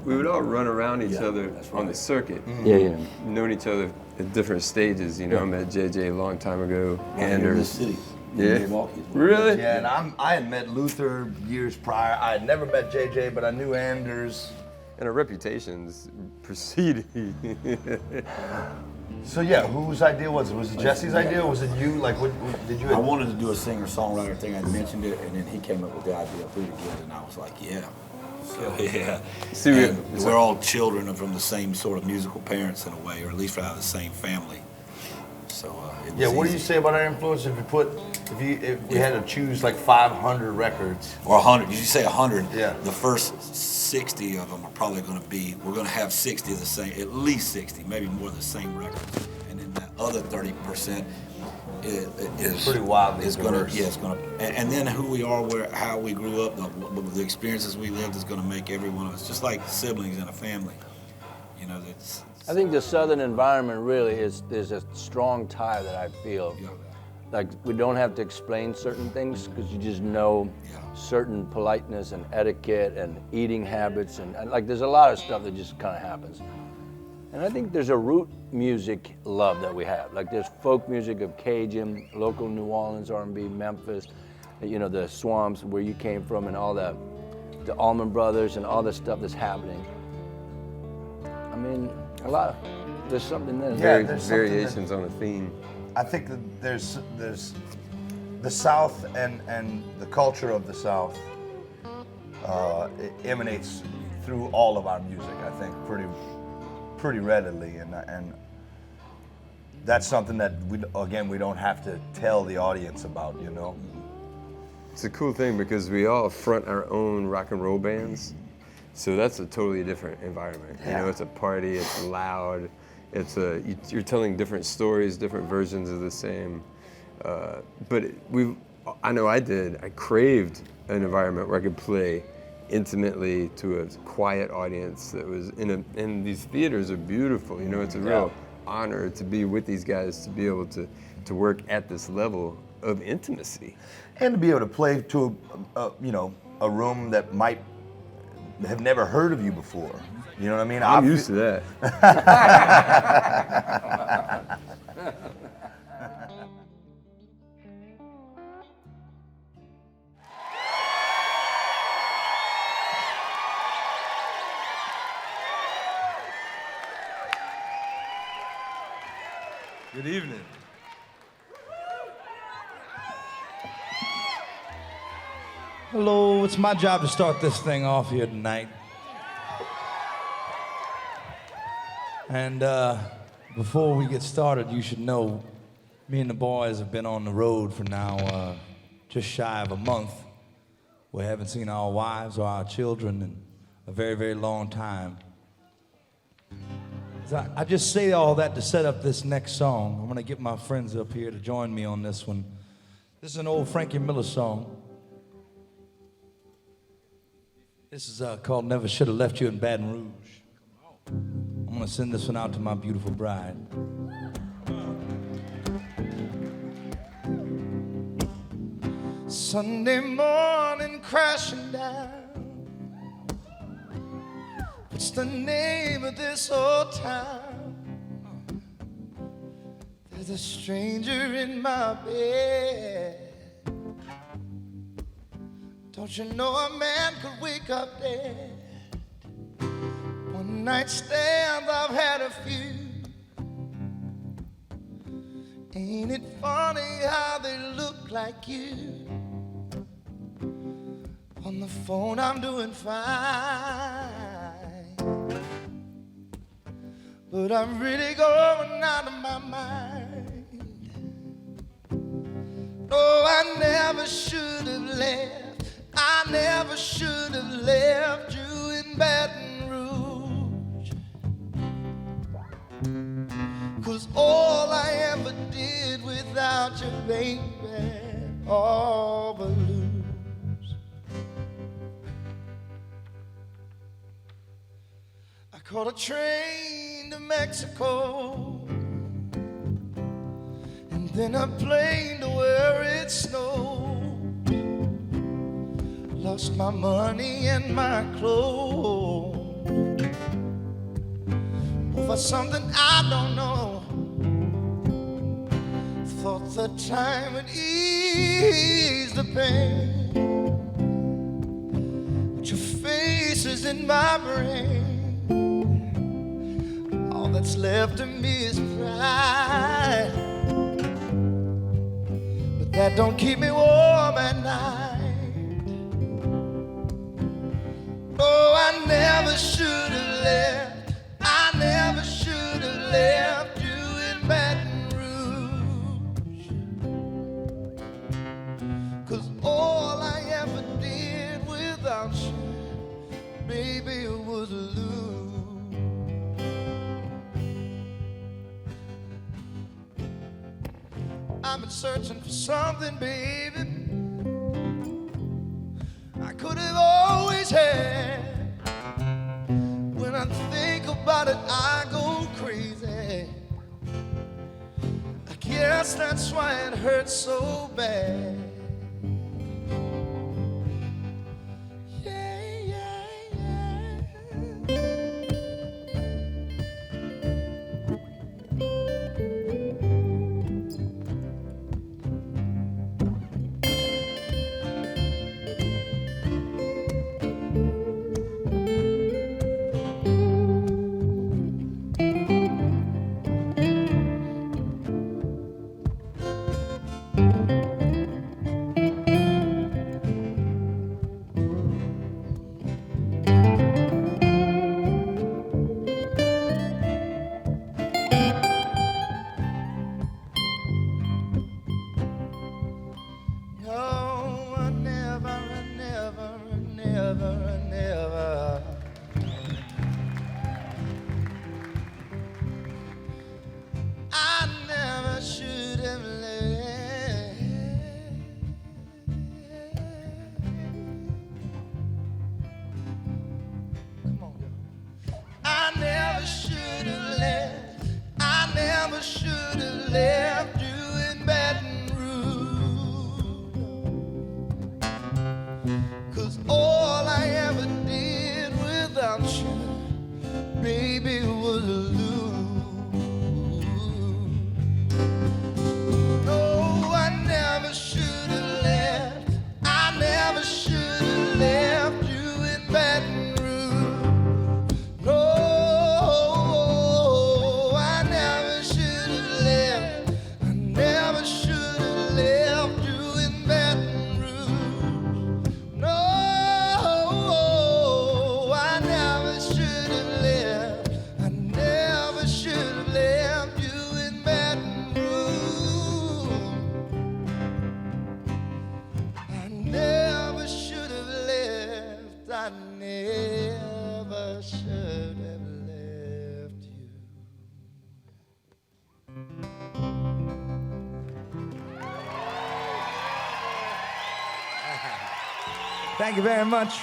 we would all run around each other on the circuit. Knowing each other at different stages. You know, I met JJ a long time ago. Anders. In this city. Yeah. Milwaukee. Really? Yeah, and I had met Luther years prior. I had never met JJ, but I knew Anders. And our reputations preceded. So yeah, whose idea was it? Was it Jesse's idea, or was it you? Like, what did you? I wanted to do a singer-songwriter thing. I mentioned it, and then he came up with the idea of who to get, and I was like, yeah. So yeah. See, we're all children from the same sort of musical parents in a way, or at least out of the same family. So yeah. What do you say about our influence? If we had to choose like 500 records or 100? Did you say 100? Yeah. The first 60 of them are probably going to be. We're going to have 60 of the same, at least 60, maybe more of the same records, and then that other 30% is pretty wildly it's going diverse. to it's going to, and then who we are, how we grew up, the experiences we lived is going to make every one of us just like siblings in a family. You know, that's. I think the Southern environment really there's a strong tie that I feel. Yeah. Like we don't have to explain certain things because you just know certain politeness and etiquette and eating habits and like there's a lot of stuff that just kind of happens. And I think there's a root music love that we have. Like there's folk music of Cajun, local New Orleans, R&B, Memphis, you know, the swamps where you came from and all that, the Allman Brothers and all the stuff that's happening. I mean, there's something there. There's variations on a theme. I think that there's the South and the culture of the South it emanates through all of our music. I think pretty readily, and that's something that we don't have to tell the audience about. You know, It's a cool thing because we all front our own rock and roll bands. So that's a totally different environment. You know, it's a party, it's loud, you're telling different stories, different versions of the same. But I know I did. I craved an environment where I could play intimately to a quiet audience that was and these theaters are beautiful. You know, it's a real honor to be with these guys, to be able to work at this level of intimacy. and to be able to play to a room that might have never heard of you before. You know what I mean? I'm used to that. Good evening. Hello, it's my job to start this thing off here tonight. And before we get started, you should know me and the boys have been on the road for now just shy of a month. We haven't seen our wives or our children in a very, very long time. So I just say all that to set up this next song. I'm going to get my friends up here to join me on this one. This is an old Frankie Miller song. This is called Never Should Have Left You in Baton Rouge. I'm going to send this one out to my beautiful bride. Sunday morning crashing down. What's the name of this old town? There's a stranger in my bed. Don't you know a man could wake up dead? One night stands, I've had a few. Ain't it funny how they look like you? On the phone I'm doing fine, but I'm really going out of my mind. No, I never should have left. I never should have left you in Baton Rouge. 'Cause all I ever did without you, baby, all but lose. I caught a train to Mexico, and then a plane to where it snowed. lost my money and my clothes for something I don't know. Thought the time would ease the pain, but your face is in my brain. All that's left of me is pride, but that don't keep me warm at night. Oh, I never should have left. I never should have left you in Baton Rouge, 'cause all I ever did without you, baby, was lose. I've been searching for something, baby, I could have always had. When I think about it, I go crazy. I guess that's why it hurts so bad. Yeah, yeah, yeah. Thank you very much.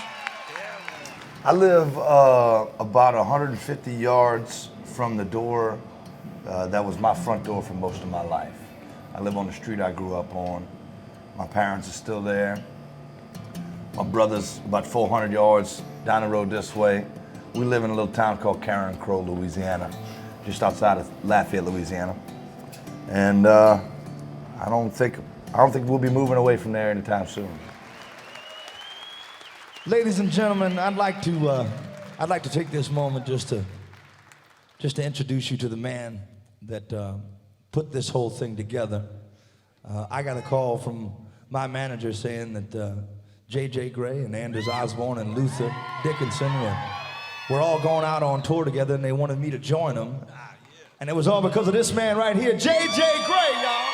I live about 150 yards from the door that was my front door for most of my life. I live on the street I grew up on. My parents are still there. My brother's about 400 yards down the road this way. We live in a little town called Caron Crow, Louisiana, just outside of Lafayette, Louisiana. And I don't think we'll be moving away from there anytime soon. Ladies and gentlemen, I'd like to take this moment just to introduce you to the man that put this whole thing together. I got a call from my manager saying that J.J. Gray and Anders Osborne and Luther Dickinson were all going out on tour together, and they wanted me to join them. And it was all because of this man right here, J.J. Gray, y'all.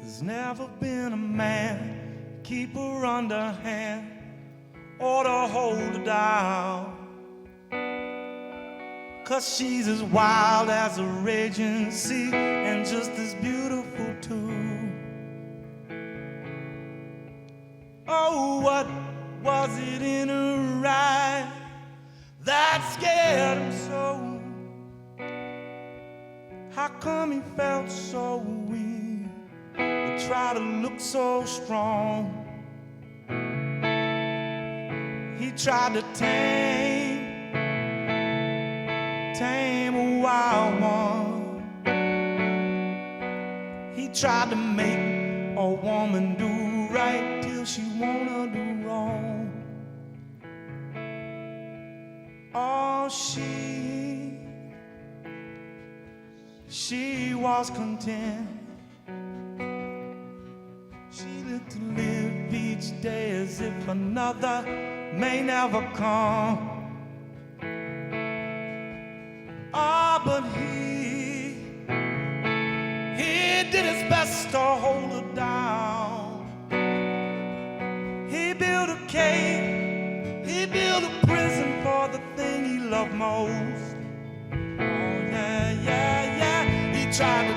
There's never been a man, keep her underhand, or to hold her down. 'Cause she's as wild as a raging sea and just as beautiful too. Oh, what was it in her eye that scared him so? How come he felt so weak but tried to look so strong? He tried to tame a wild one. He tried to make a woman do right till she wanna do wrong. Oh, she was content. She lived to live each day as if another may never come. Ah, but he did his best to hold her down. He built a cave, he built a prison for the thing he loved most. Oh, yeah, yeah, yeah. He tried to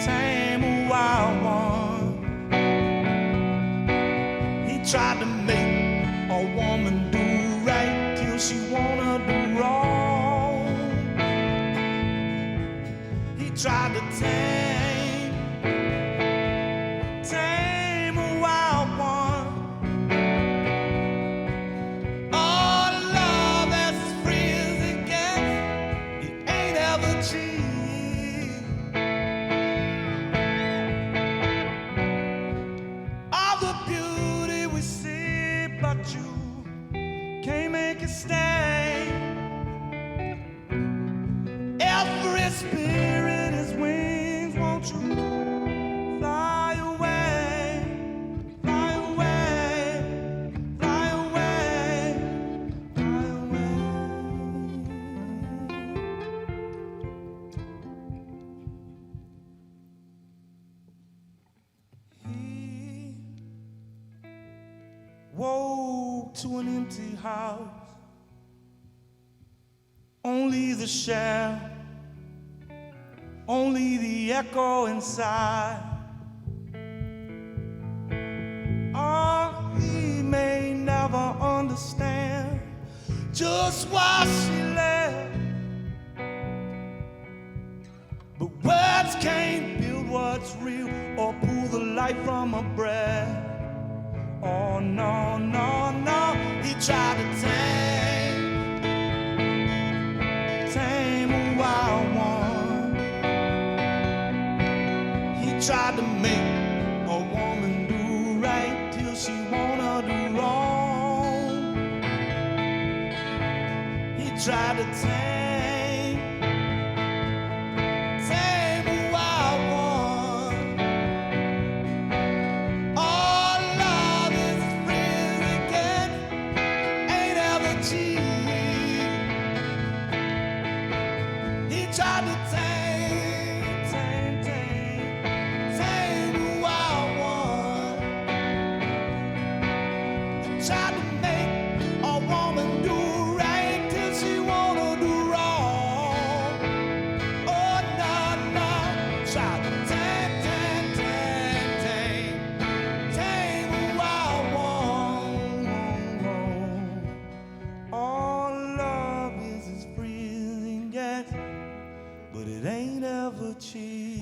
tame a wild one. He tried to make a woman do right till she wanna do wrong. He tried to tame a wild one. Oh, love as free as it gets, it ain't ever cheap. All the beauty we see, but you can't make it stay. Every spirit is wings, won't you fly away, fly away, fly away, fly away. He woke to an empty house, only the shell, only the echo inside. Oh, he may never understand just why she left, but words can't build what's real or pull the life from her breath. Oh, no, no, no. He tried to tame a wild one. He tried to make a woman do right till she wanna do wrong. He tried to tame a wild one. All love is free as it gets, ain't ever cheap. He tried to tame a wild one. He tried to make a woman do right till she wanna do wrong. Oh, no, no. Tried to tame a wild one. All love is as free as it gets, but it ain't ever cheap.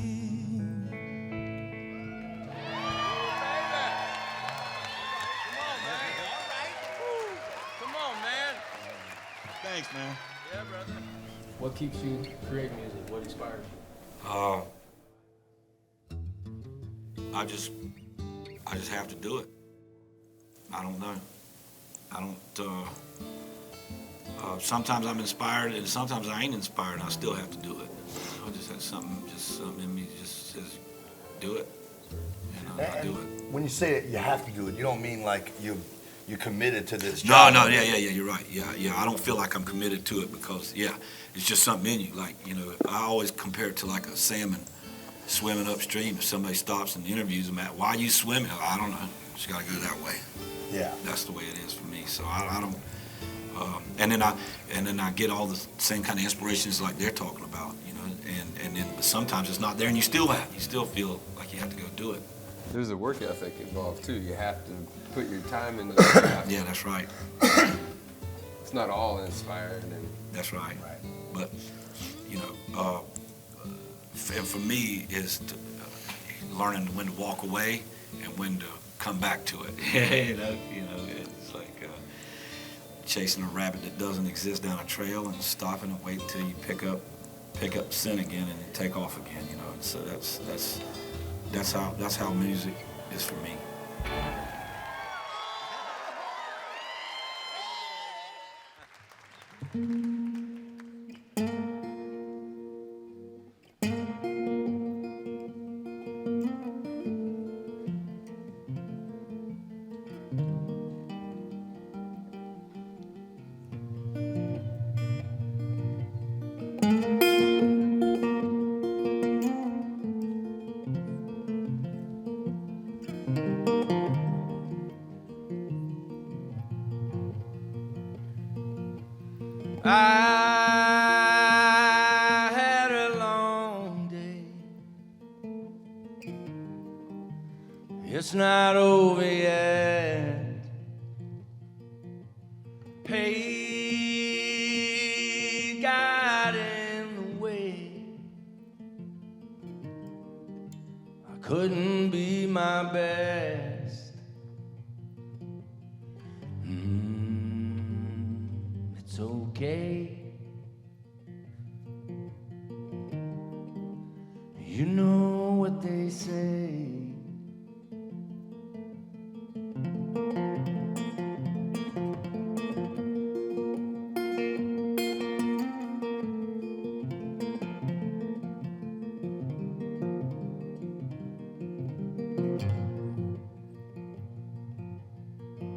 Come on, man. Thanks, man. Yeah, brother. What keeps you creating music? What inspires you? I just have to do it. I don't know. I don't. Sometimes I'm inspired, and sometimes I ain't inspired, and I still have to do it. I just have something in me just says, do it. I do it. When you say it, you have to do it, you don't mean like you're committed to this No, job. yeah, you're right. Yeah. I don't feel like I'm committed to it because, it's just something in you. Like, I always compare it to like a salmon swimming upstream. If somebody stops and interviews them, why are you swimming? I don't know. Just got to go that way. Yeah. That's the way it is for me. So I don't. And then I get all the same kind of inspirations like they're talking about, you know. And then but sometimes it's not there, and you still feel like you have to go do it. There's a work ethic involved too. You have to put your time into the craft. Yeah, that's right. It's not all inspired. That's right. But you know, and for me is learning when to walk away and when to come back to it. you know, it's like chasing a rabbit that doesn't exist down a trail and stopping and wait until you pick up scent again and then take off again. You know, so that's how music is for me. I had a long day. It's not over yet. Hey, got in the way. I couldn't be my best. It's okay. You know what they say.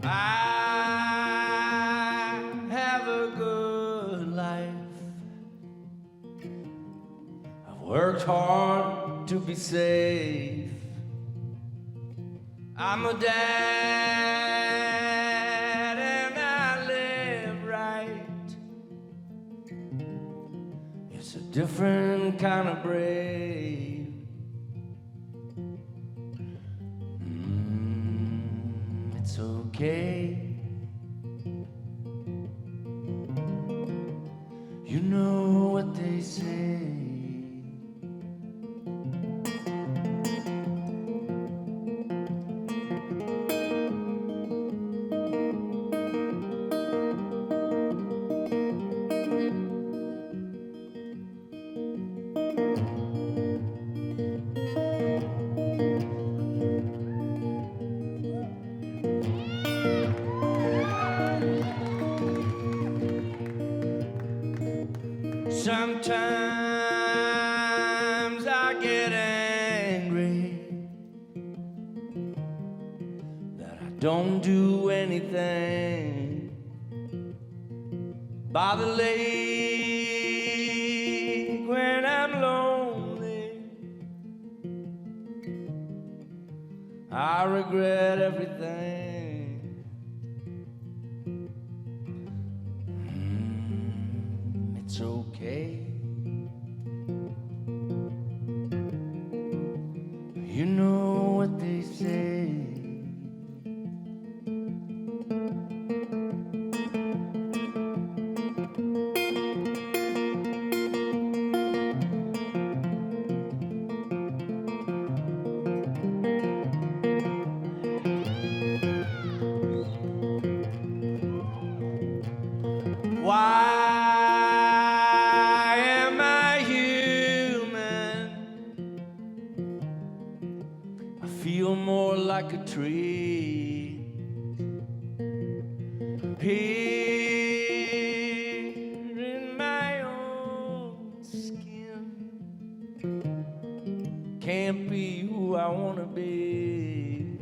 I have a good life. I've worked hard to be safe. I'm a dad and I live right. It's a different kind of brave. It's okay. You know what they say. Sometimes I get angry that I don't do anything. By the lake when I'm lonely, I regret everything. It's okay. You know what they say. Why am I human? I feel more like a tree here in my own skin. Can't be who I want to be.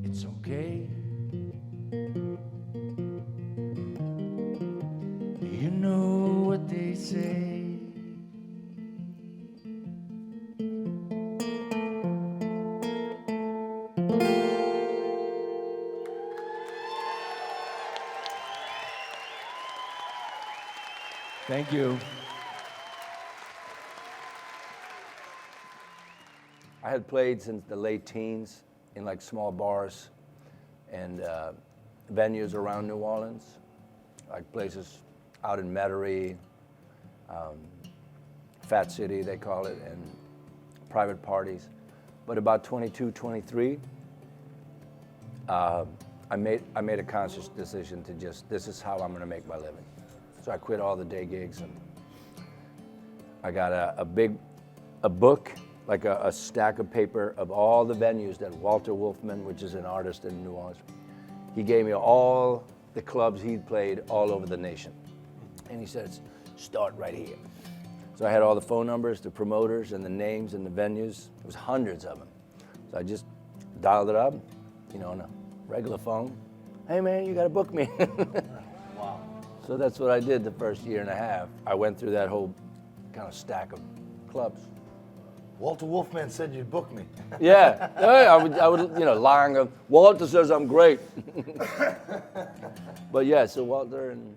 It's okay. You know what they say. Thank you. I had played since the late teens in like small bars and venues around New Orleans, like places out in Metairie, Fat City they call it, and private parties. But about 22, 23, I made a conscious decision to this is how I'm gonna make my living. So I quit all the day gigs and I got a book, like a stack of paper of all the venues that Walter Wolfman, which is an artist in New Orleans, he gave me all the clubs he'd played all over the nation. And he said, start right here. So I had all the phone numbers, the promoters, and the names and the venues. There was hundreds of them. So I just dialed it up, on a regular phone. Hey man, you gotta book me. Wow. So that's what I did the first year and a half. I went through that whole kind of stack of clubs. Walter Wolfman said you'd book me. Yeah, I would, lying. Walter says I'm great. But yeah, so Walter and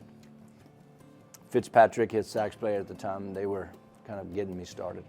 Fitzpatrick, his sax player at the time, they were kind of getting me started.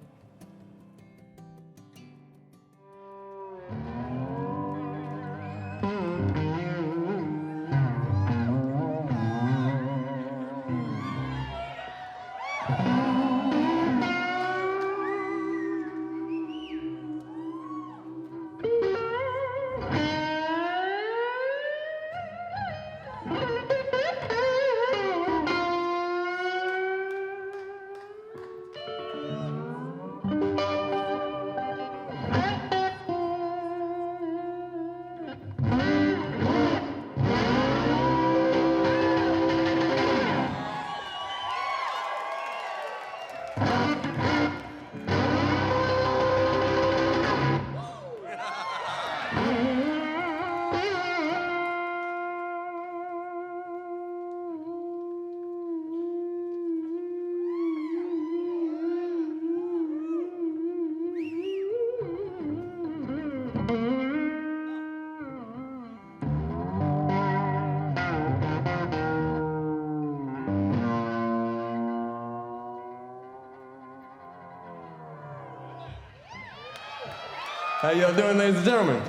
How y'all doing, ladies and gentlemen?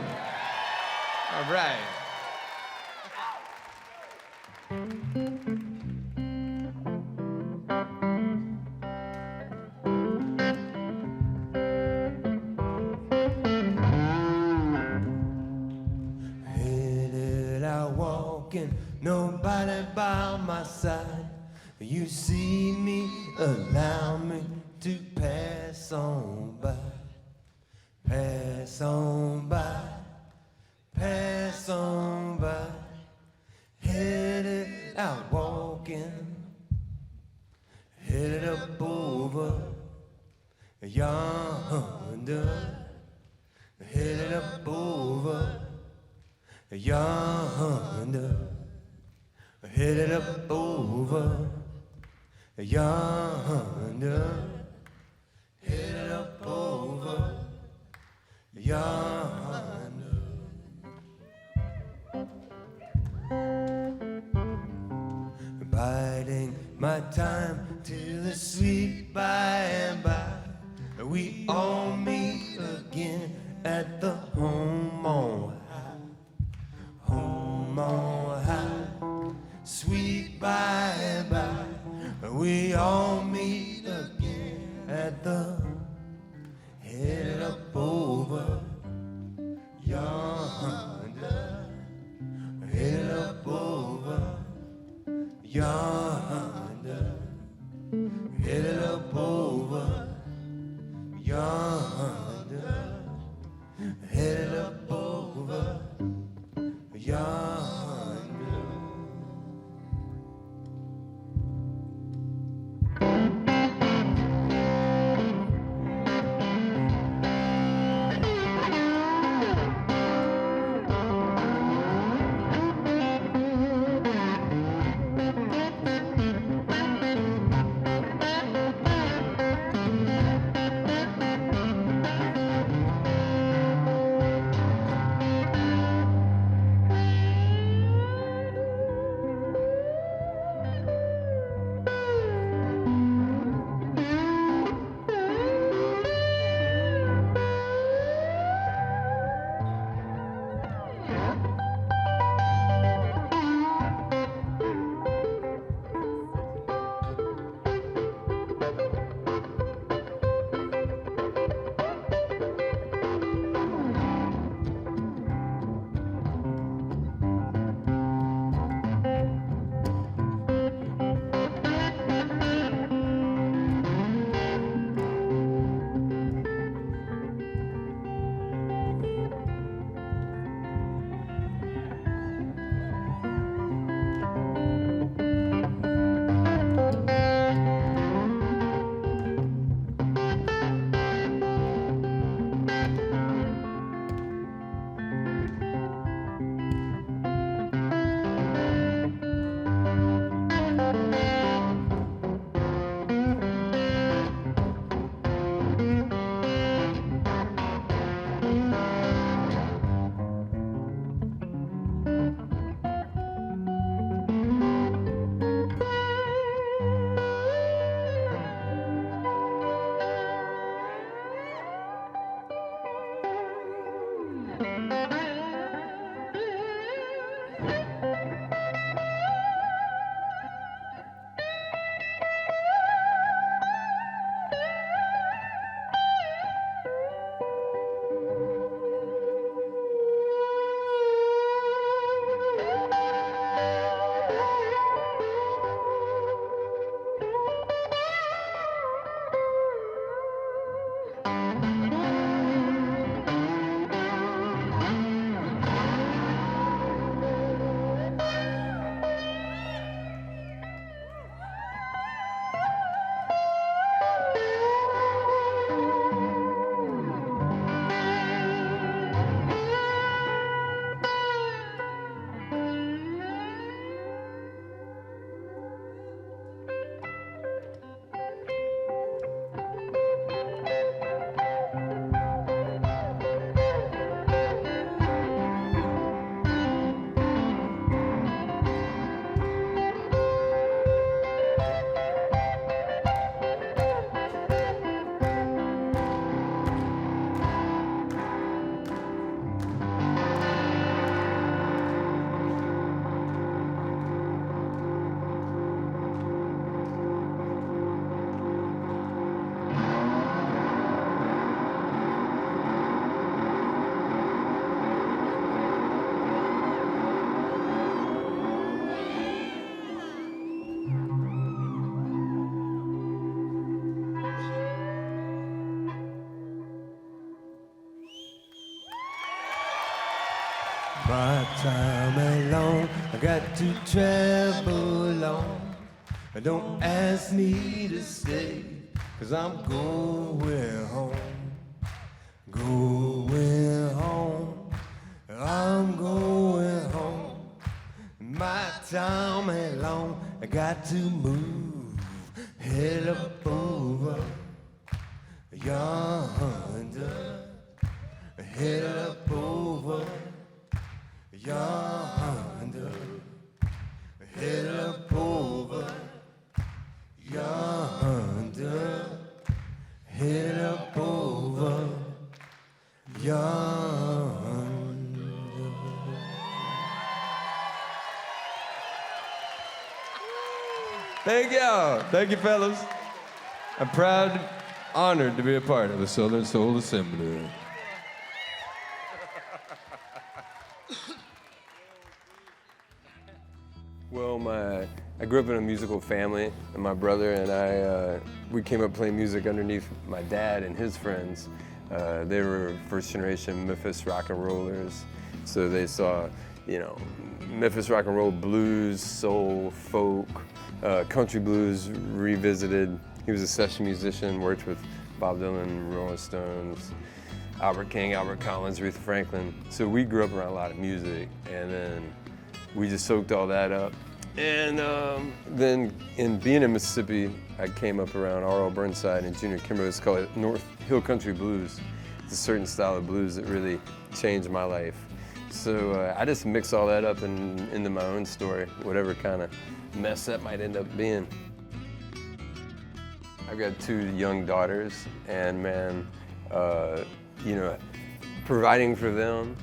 All right. Headed out walking, nobody by my side. You see me, allow me to pass on by. Pass on by, pass on by, headed out walking, headed up over yonder, headed up over yonder, headed up over yonder, headed up over yonder. Biding my time till the sweet by and by. We all meet again at the home on high. Home on high. Sweet by and by. We all meet again at the headed up over yonder, headed up over yonder, headed up over yonder, headed up over yonder. My time alone, I got to travel along. Don't ask me to stay, 'cause I'm going home. Going home, I'm going home. My time alone, I got to move, head up over yonder, head up over yonder, head up over yonder, head up over yonder. Thank y'all. Thank you, fellas. I'm proud, honored to be a part of the Southern Soul Assembly. Well, I grew up in a musical family, and my brother and I, we came up playing music underneath my dad and his friends. They were first generation Memphis rock and rollers, so they saw, you know, Memphis rock and roll, blues, soul, folk, country blues revisited. He was a session musician, worked with Bob Dylan, Rolling Stones, Albert King, Albert Collins, Aretha Franklin. So we grew up around a lot of music, and then we just soaked all that up. And then in being in Mississippi, I came up around R.L. Burnside and Junior Kimbrough. It's called North Hill Country Blues. It's a certain style of blues that really changed my life. So I just mix all that up into my own story, whatever kind of mess that might end up being. I've got 2 young daughters, and man, you know, providing for them,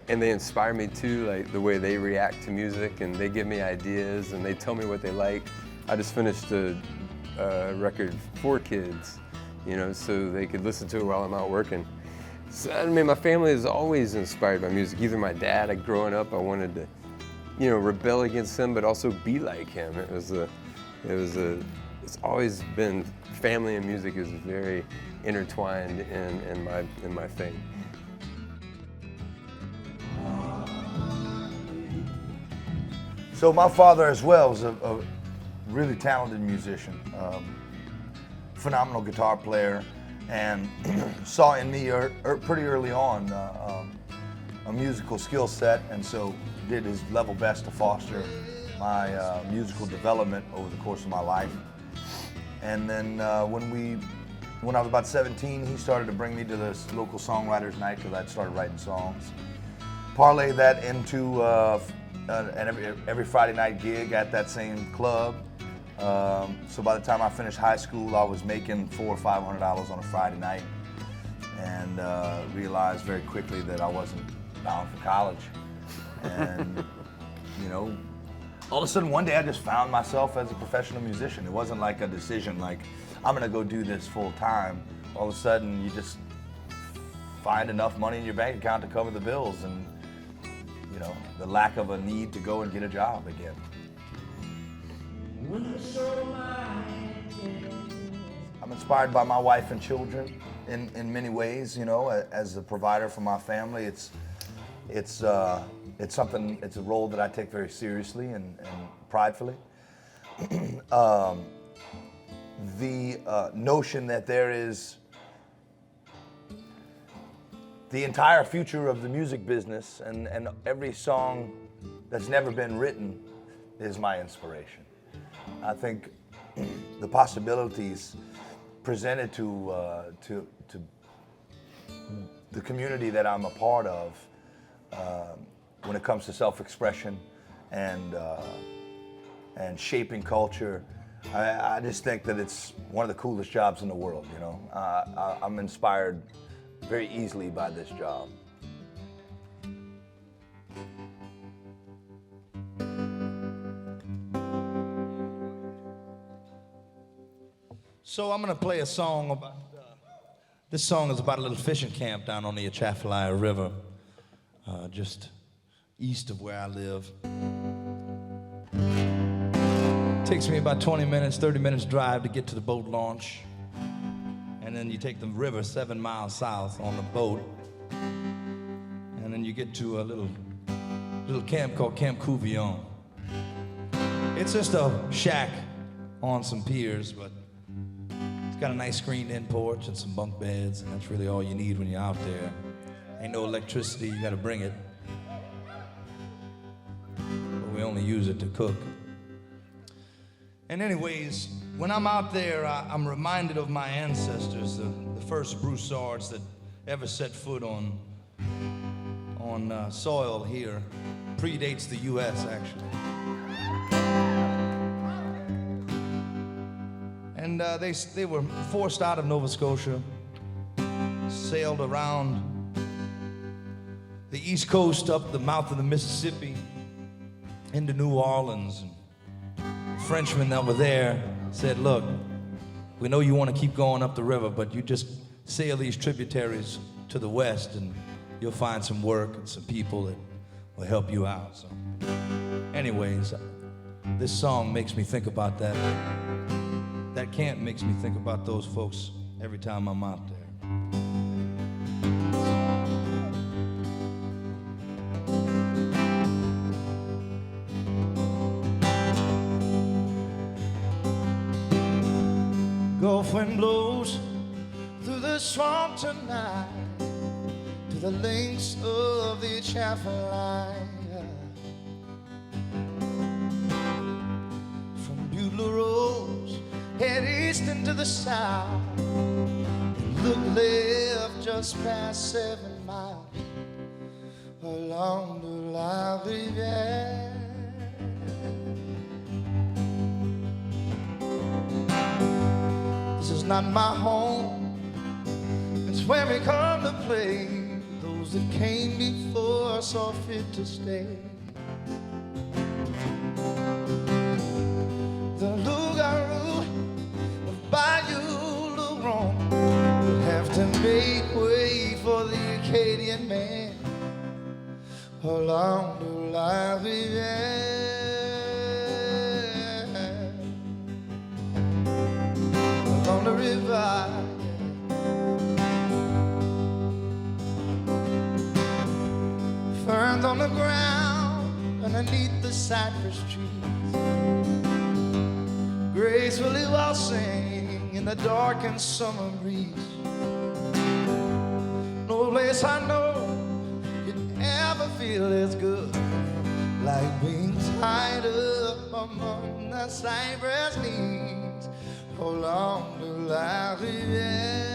and they inspire me too, like the way they react to music, and they give me ideas, and they tell me what they like. I just finished a record for kids, you know, so they could listen to it while I'm out working. So, I mean, my family is always inspired by music. Either my dad, growing up, I wanted to, you know, rebel against him, but also be like him. It's always been, family and music is very intertwined in my thing. So my father as well was a really talented musician, phenomenal guitar player, and saw in me pretty early on a musical skill set, and so did his level best to foster my musical development over the course of my life. And then when I was about 17, he started to bring me to this local songwriters night because I'd started writing songs. Parlay that into every Friday night gig at that same club. So by the time I finished high school, I was making $400 or $500 on a Friday night, and realized very quickly that I wasn't bound for college. And you know, all of a sudden one day I just found myself as a professional musician. It wasn't like a decision like, I'm gonna go do this full time. All of a sudden you just find enough money in your bank account to cover the bills, and you know, the lack of a need to go and get a job again. I'm inspired by my wife and children in many ways, you know, as a provider for my family. It's a role that I take very seriously and pridefully. The notion that there is the entire future of the music business and every song that's never been written is my inspiration. I think the possibilities presented to the community that I'm a part of when it comes to self-expression and shaping culture, I just think that it's one of the coolest jobs in the world, you know. I'm inspired very easily by this job. So I'm gonna play a song about, this song is about a little fishing camp down on the Atchafalaya River, just east of where I live. Takes me about 20 minutes, 30 minutes drive to get to the boat launch. And then you take the river 7 miles south on the boat. And then and you get to a little camp called Camp Couvillon. It's just a shack on some piers, but it's got a nice screened-in porch and some bunk beds, and that's really all you need when you're out there. Ain't no electricity, you gotta bring it. But we only use it to cook. And anyways, when I'm out there, I'm reminded of my ancestors, the first Broussards that ever set foot on soil here. Predates the U.S., actually. And they were forced out of Nova Scotia, sailed around the East Coast up the mouth of the Mississippi into New Orleans. And Frenchmen that were there said, look, we know you want to keep going up the river, but you just sail these tributaries to the west and you'll find some work and some people that will help you out. So, anyways, this song makes me think about that. That camp makes me think about those folks every time I'm out there. Gulf wind blows through the swamp tonight to the links of the Chaffin line. From Butler Rose, head east into the south, and look left just past 7 miles along the La Riviere. This is not my home, it's where we come to play. Those that came before us saw fit to stay. The Loup-Garou of Bayou Luron would have to make way for the Acadian man along the La Riviere. Along the river, ferns on the ground underneath the cypress trees, gracefully waltzing in the darkened summer breeze. No place I know you'd ever feel as good like being tied up among the cypress leaves along the La Riviere.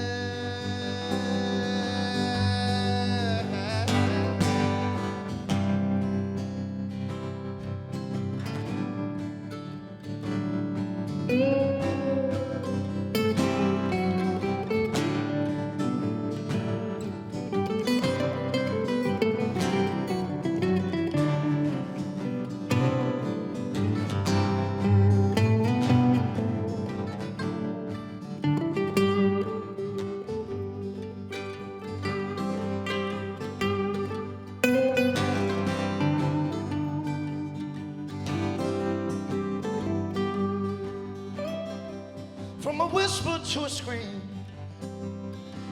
From a whisper to a scream,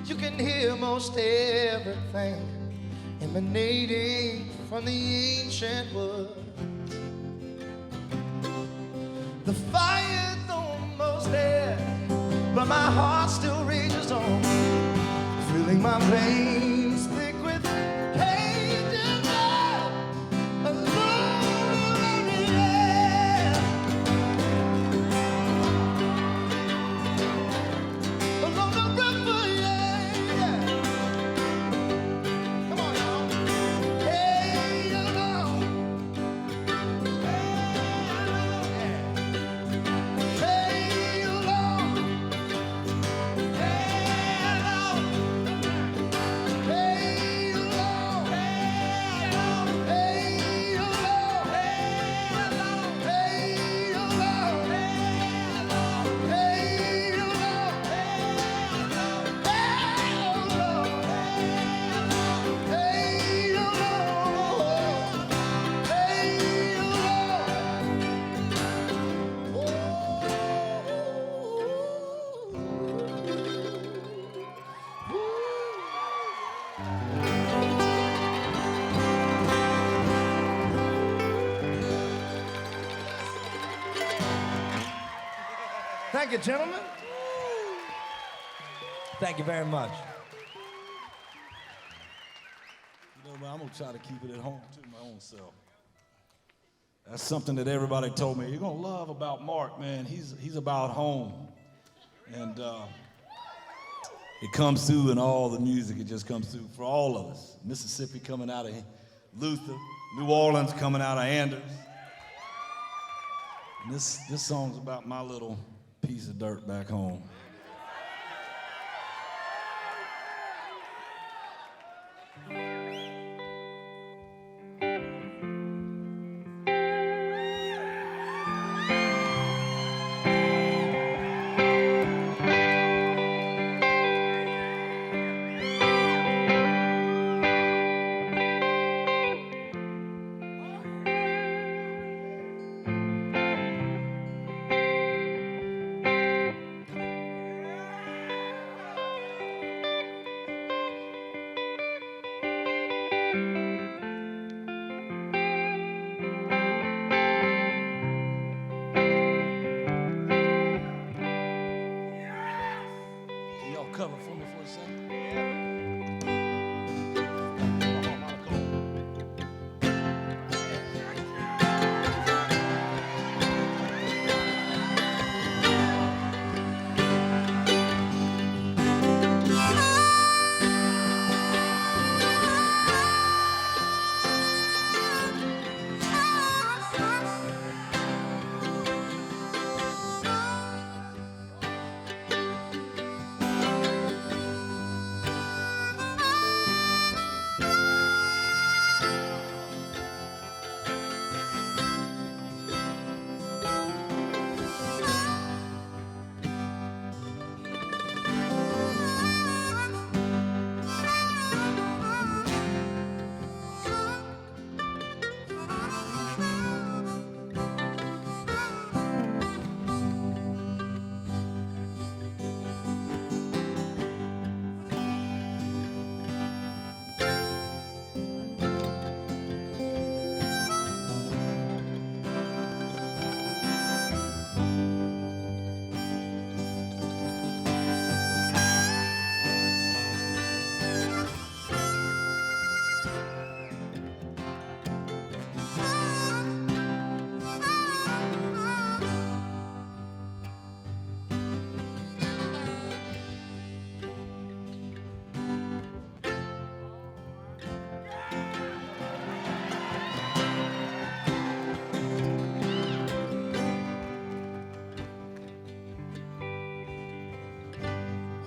you can hear most everything emanating from the ancient woods. The fire's almost there, but my heart still rages on, filling my veins thick with caged blood. Along the river, yeah, yeah. Come on, y'all. Hey, along. Hey, along. Hey, along. Hey, Thank you, gentlemen. Thank you very much. You know, man, I'm gonna try to keep it at home to my own self. That's something that everybody told me. You're gonna love about Marc, man. He's about home, and it comes through in all the music. It just comes through for all of us. Mississippi coming out of Luther, New Orleans coming out of Anders. And this song's about my little piece of dirt back home. Cover for me for a second.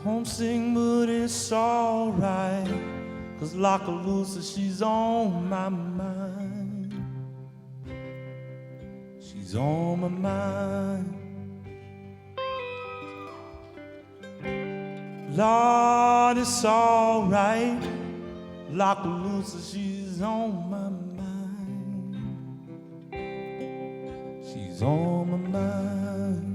Homesick, but it's alright, 'cause Lockaloosa, she's on my mind. She's on my mind. Lord, it's alright, Lockaloosa, she's on my mind. She's on my mind.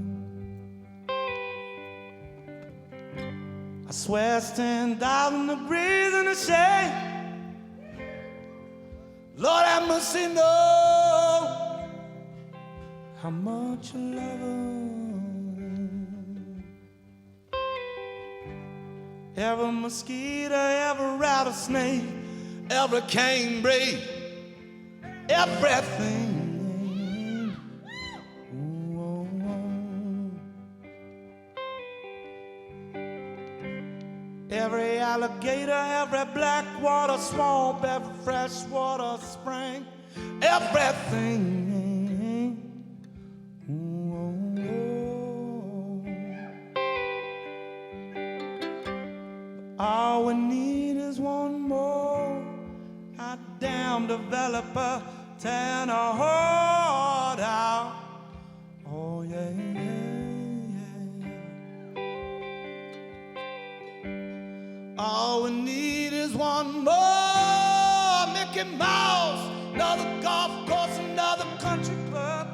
I swear it's 10,000 degrees in the shade. Lord have mercy, know how much you love her. Every mosquito, every rattlesnake, every canebrake, everything. Every alligator, every blackwater swamp, every freshwater spring, everything. All we need is one more goddamn developer tearing our heart out. Oh yeah, yeah, yeah. All we need is one more Mickey Mouse, another golf course, another country club,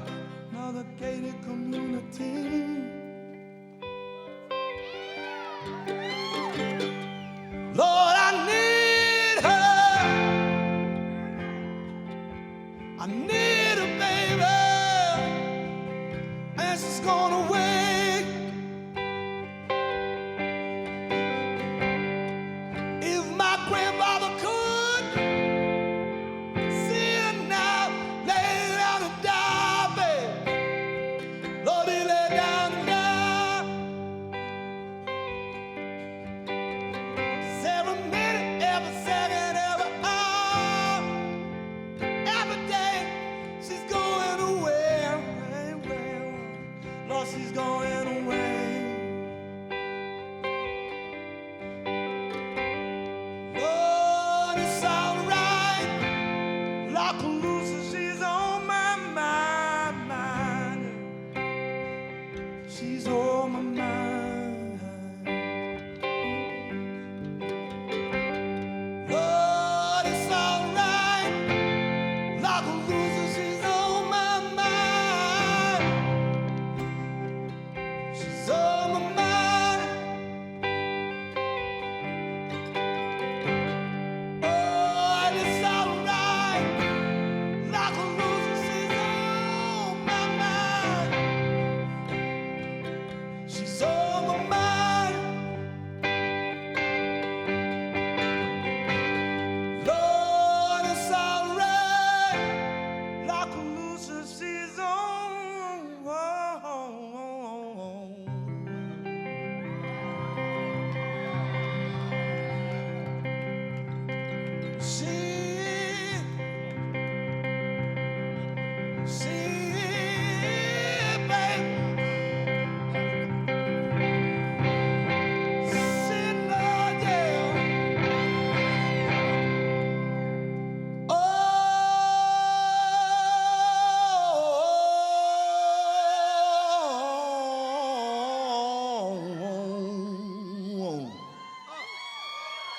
another gated community. Lord, I need her. I need her, baby. And she's gone away.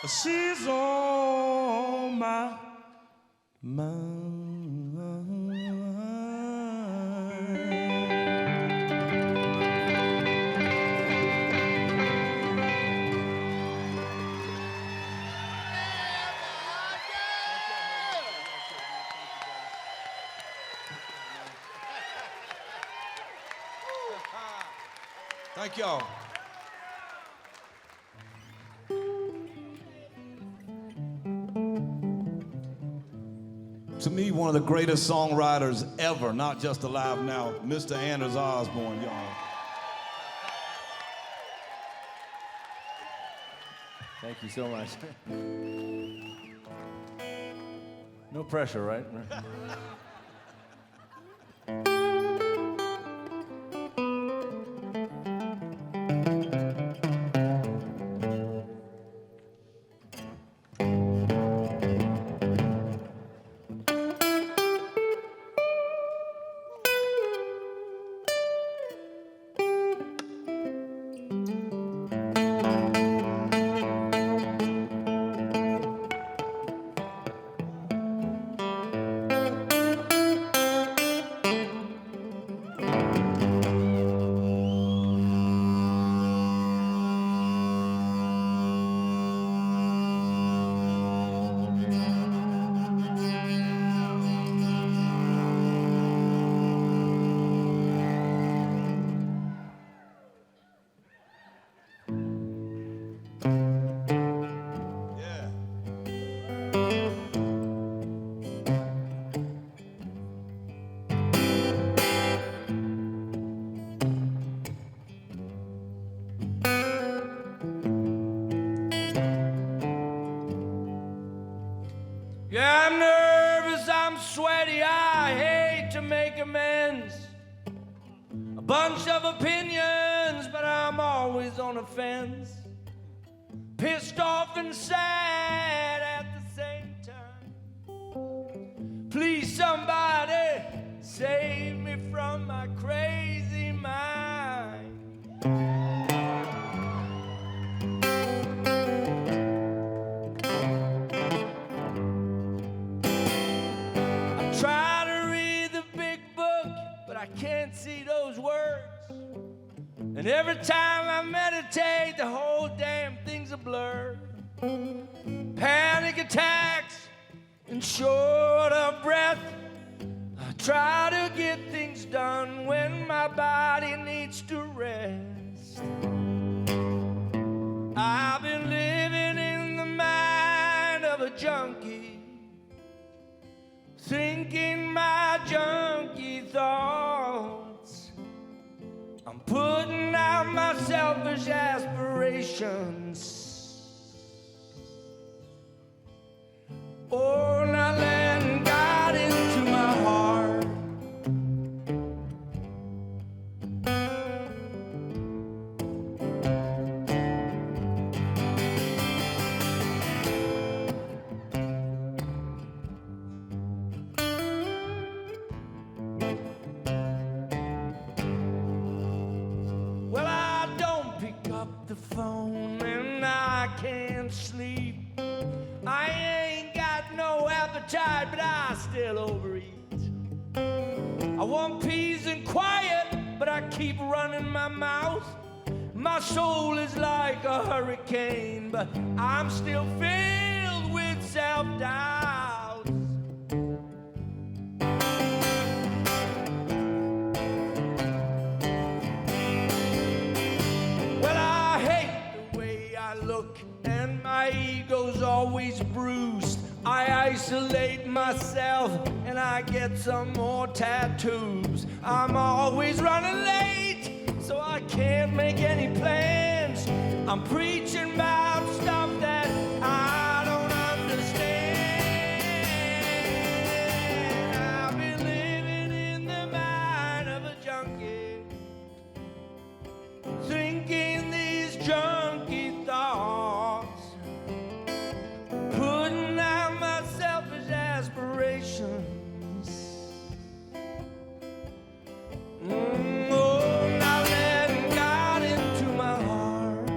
She's on my mind. Thank y'all. To me, one of the greatest songwriters ever, not just alive now, Mr. Anders Osborne, y'all. Thank you so much. No pressure, right? Yeah, I'm nervous, I'm sweaty, I hate to make amends. A bunch of opinions, but I'm always on the fence. Pissed off and sad at the same time. Please, somebody, save me from my crazy mind. Try to read the big book, but I can't see those words. And every time I meditate, the whole damn thing's a blur. Panic attacks and short of breath. I try to get things done when my body needs to rest. I've been living in the mind of a junkie, thinking my junky thoughts. I'm putting out my selfish aspirations. Oh, now letting God into my heart. Well, I don't pick up the phone and I can't sleep. I ain't got no appetite, but I still overeat. I want peace and quiet, but I keep running my mouth. My soul is like a hurricane, but I'm still filled with self-doubt. Well, I hate the way I look, and my ego's always bruised. I isolate myself and I get some more tattoos. I'm always running late, so I can't make any plans. I'm preaching about stuff that I don't understand. I've been living in the mind of a junkie, thinking these junky thoughts, putting out my selfish aspirations. Oh, now letting God into my heart.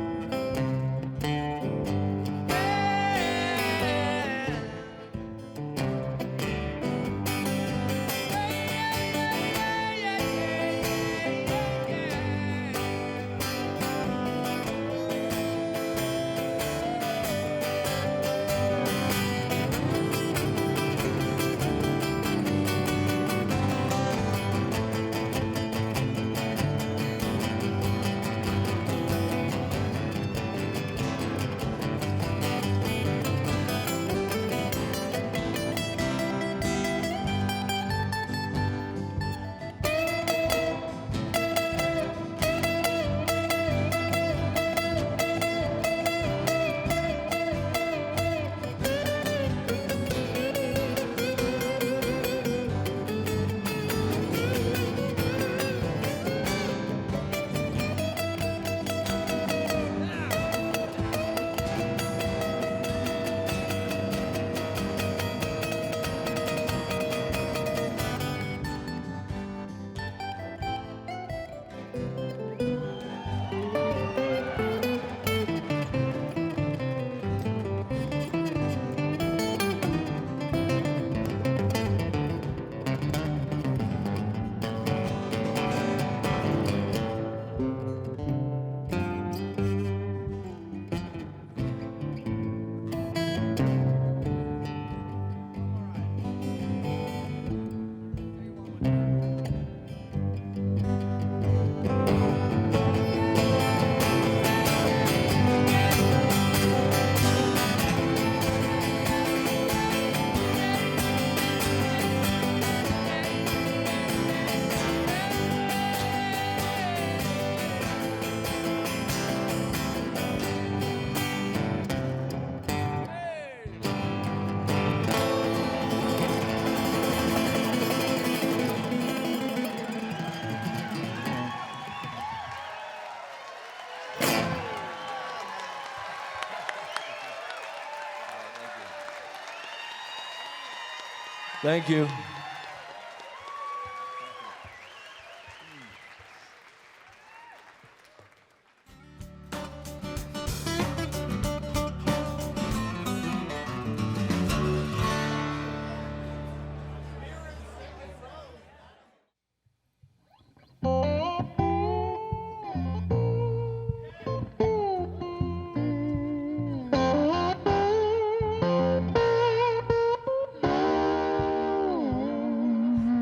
Thank you.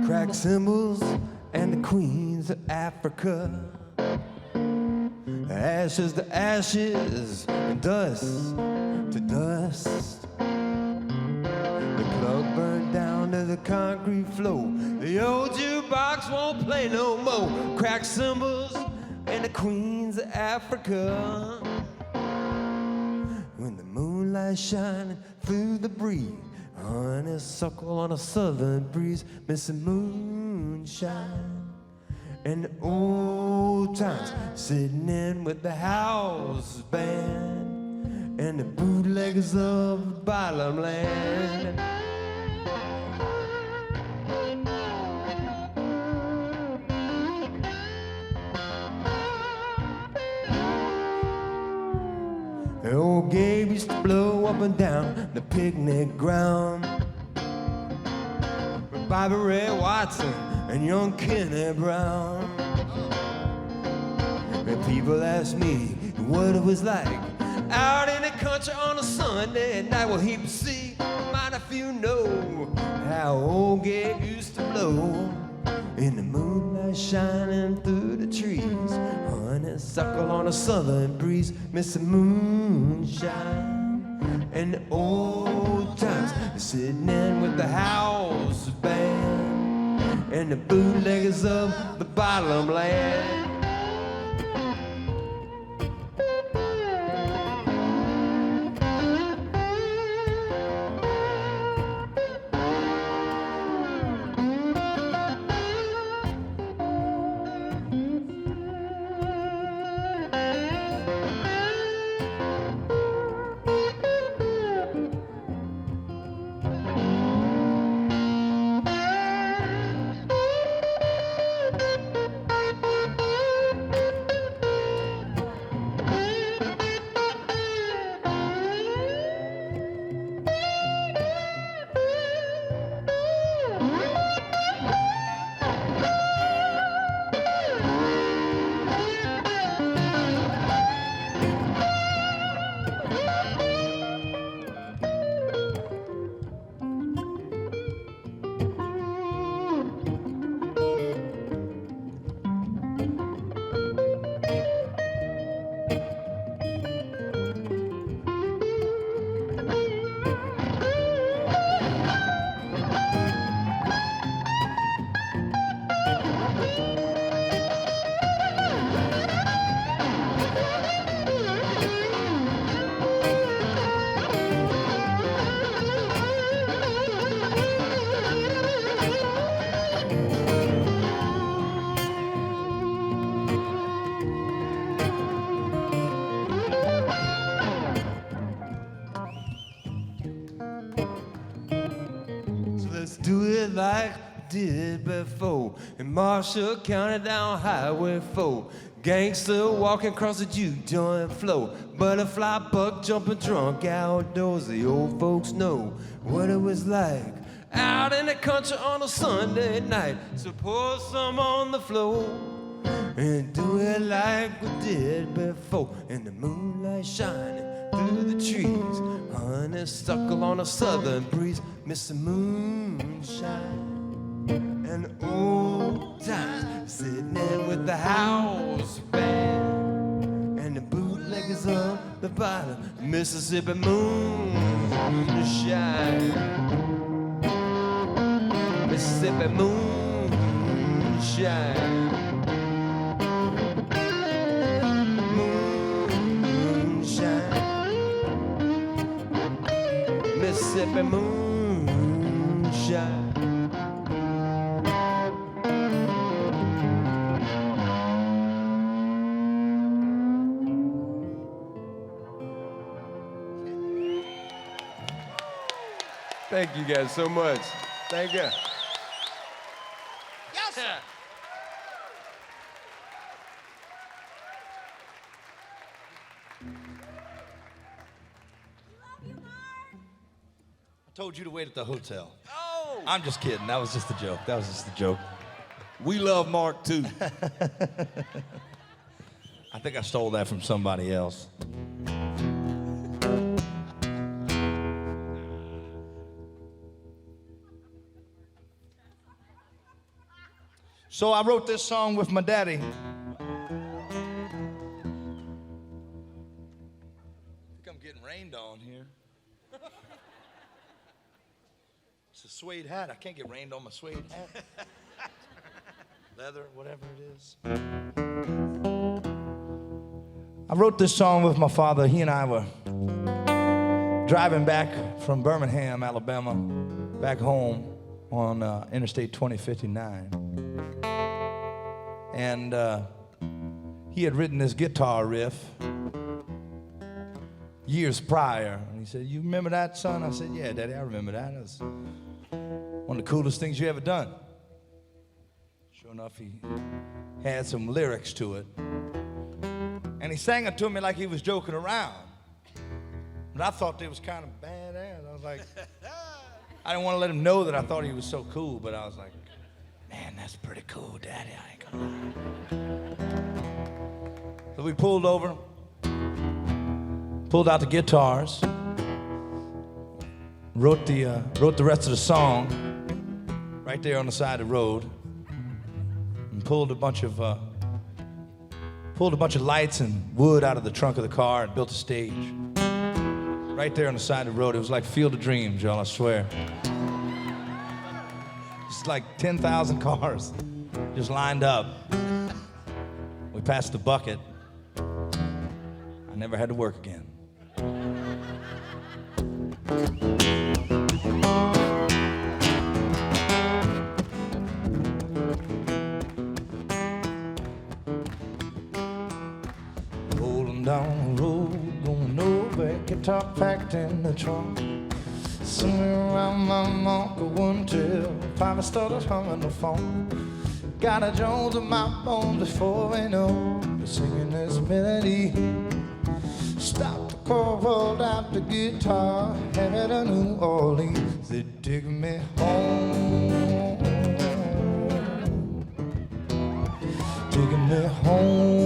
Crack cymbals and the queens of Africa. Ashes to ashes and dust to dust. The club burned down to the concrete floor. The old jukebox won't play no more. Crack cymbals and the queens of Africa. When the moonlight shining through the breeze, honeysuckle on a southern breeze, missing moonshine. And the old times sitting in with the house band and the bootleggers of the bottom land. The old Gabe used to blow up and down the picnic ground with Bobby Ray Watson and young Kenny Brown. And people ask me what it was like out in the country on a Sunday night. Well, he'd see, might a few know how old Gabe used to blow in the moonlight shining through the trees. Honeysuckle on a southern breeze, missing moonshine. And the old times sitting in with the house band and the bootleggers of the bottom land. Like we did before in Marshall County down Highway 4. Gangster walking across the juke joint floor. Butterfly buck jumping drunk outdoors. The old folks know what it was like out in the country on a Sunday night. So pour some on the floor and do it like we did before. In the moonlight shining through the trees, honeysuckle on a southern breeze, missing moonshine. And old times sitting in with the house band and the bootleggers on the bottom, Mississippi moonshine. Mississippi moonshine. Mississippi moonshine. Thank you guys so much. Thank you. Yes, sir. I told you to wait at the hotel. Oh! I'm just kidding. That was just a joke. That was just a joke. We love Mark too. I think I stole that from somebody else. So I wrote this song with my daddy. I think I'm getting rained on here. It's a suede hat. I can't get rained on my suede hat. Leather, whatever it is. I wrote this song with my father. He and I were driving back from Birmingham, Alabama, back home on Interstate 2059. And he had written this guitar riff years prior. And he said, "You remember that, son?" I said, "Yeah, Daddy, I remember that. It was one of the coolest things you ever done." Sure enough, he had some lyrics to it. And he sang it to me like he was joking around. But I thought they was kind of badass. I was like, I didn't want to let him know that I thought he was so cool, but I was like, man, that's pretty cool, Daddy. I ain't gonna lie. So we pulled over, pulled out the guitars, wrote the rest of the song right there on the side of the road, and pulled a bunch of lights and wood out of the trunk of the car and built a stage right there on the side of the road. It was like Field of Dreams, y'all, I swear. It's like 10,000 cars just lined up. We passed the bucket. I never had to work again. Rolling down the road, going nowhere, guitar packed in the trunk. Singing around my uncle one till Papa started humming the phone. Got a Jones in my bones before we know we're singing this melody. Stop the car, rolled out the guitar, headed to New Orleans. They take me home, taking me home.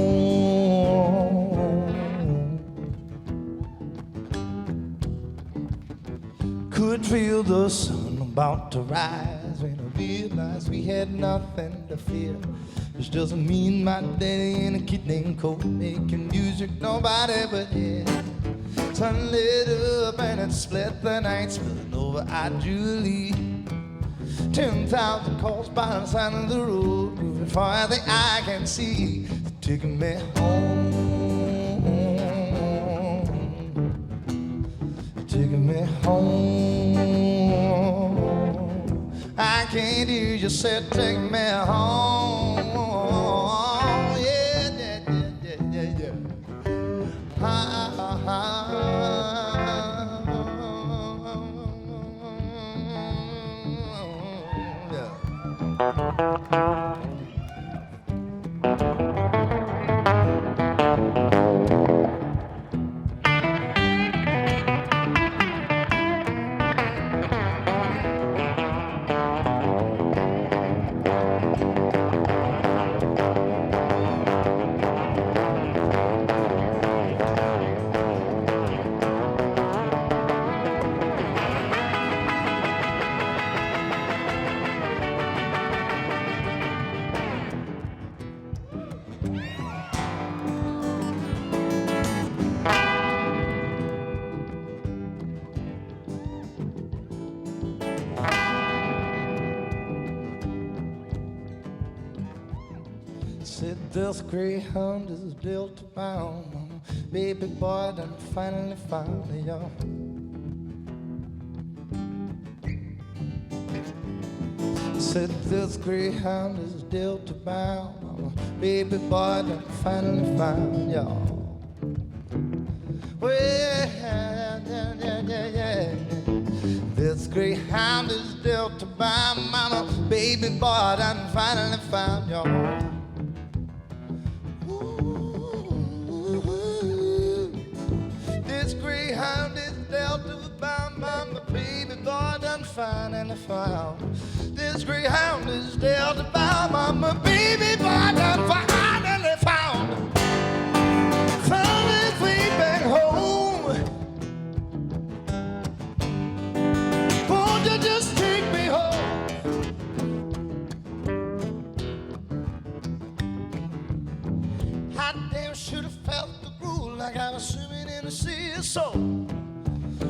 Could feel the sun about to rise when I realized we had nothing to fear. Which doesn't mean my daddy in a kid named Cole making music, nobody but him. Sun lit up and it split the night, spilling over I-Julie. 10,000 cars by the side of the road, moving far the eye can see. Taking me home, taking me home. I can't hear you say, take me home. Yeah, yeah, yeah, yeah, yeah. Ha, ha, ha. Yeah. Said this greyhound is built to bound. Baby boy done finally found y'all. Said this greyhound is built to bound. Baby boy done finally found y'all. Well, yeah, yeah, yeah, yeah. This greyhound is dealt to by mama. Baby boy, I done finally found your home. This greyhound is dealt to by mama. Baby boy, I done finally found. This greyhound is dealt to by mama. Baby boy, I done finally found. Found his way back home. Won't you just take me home? I damn should have felt the groove like I was swimming in the sea of soul.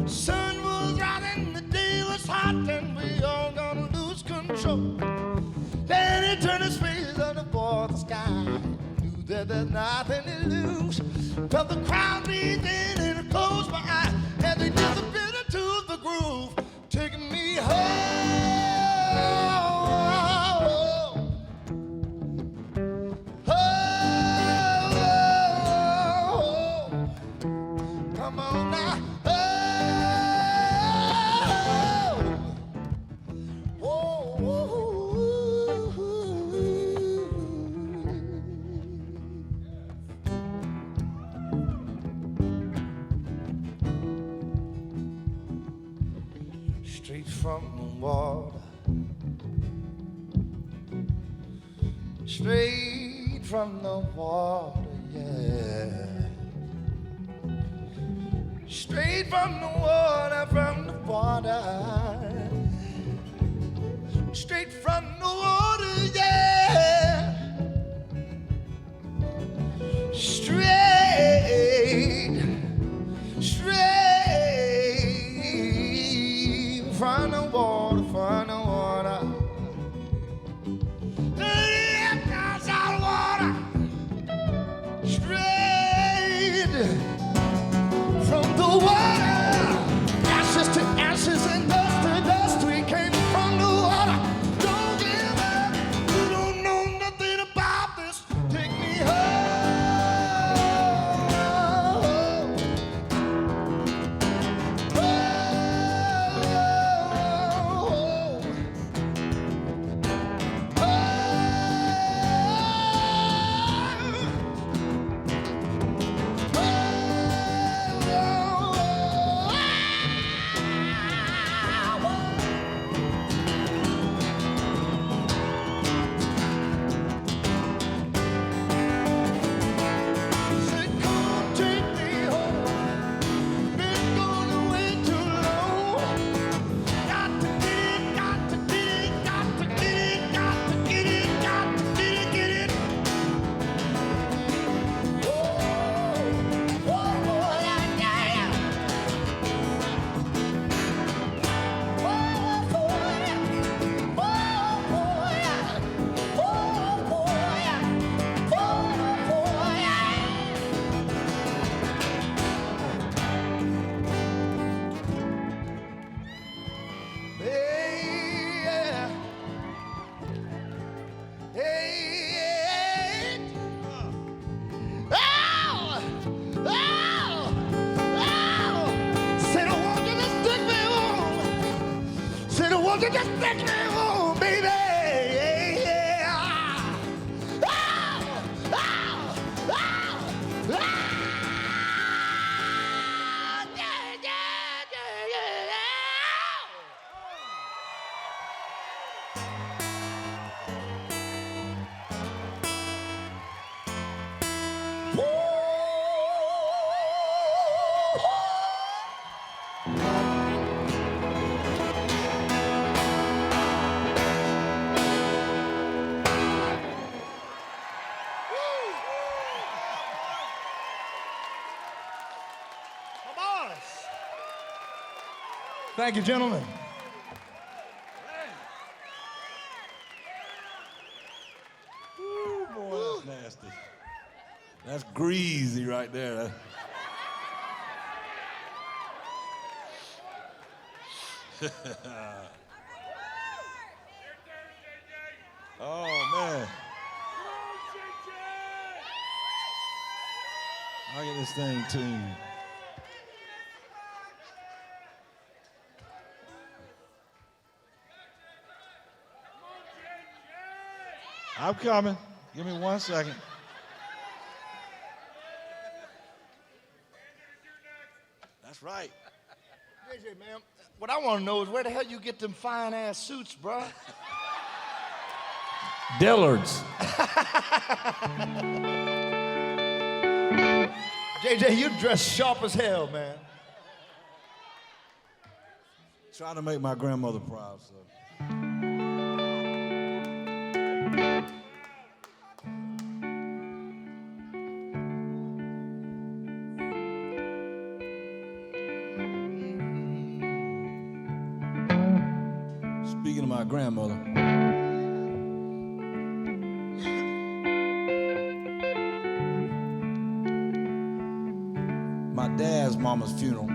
Sun was rising, the day was hot, and we all gonna lose control. Then he turned his face up toward the sky. Knew that there's nothing to lose. Felt the crowd breathe in and I closed my eyes as they disappeared into the groove, taking me home. Come on now. Straight from the water, straight from the water, yeah. Straight from the water, straight from the water, yeah. Straight from the water, from the water. Outside water, straight from the water. Ashes to ashes and dust to dust. We came from the water. Don't give up. You don't know nothing about this. Take me home. Won't you just take me home, baby? Yeah. Oh, oh, oh, oh. Yeah, yeah, yeah, yeah. Thank you, gentlemen. Ooh, boy, that's nasty. That's greasy right there. Oh, man. I'll get this thing tuned. I'm coming. Give me 1 second. That's right. JJ, man, what I want to know is where the hell you get them fine ass suits, bro? Dillard's. JJ, you dress sharp as hell, man. Trying to make my grandmother proud, so. Speaking of my grandmother, my dad's mama's funeral.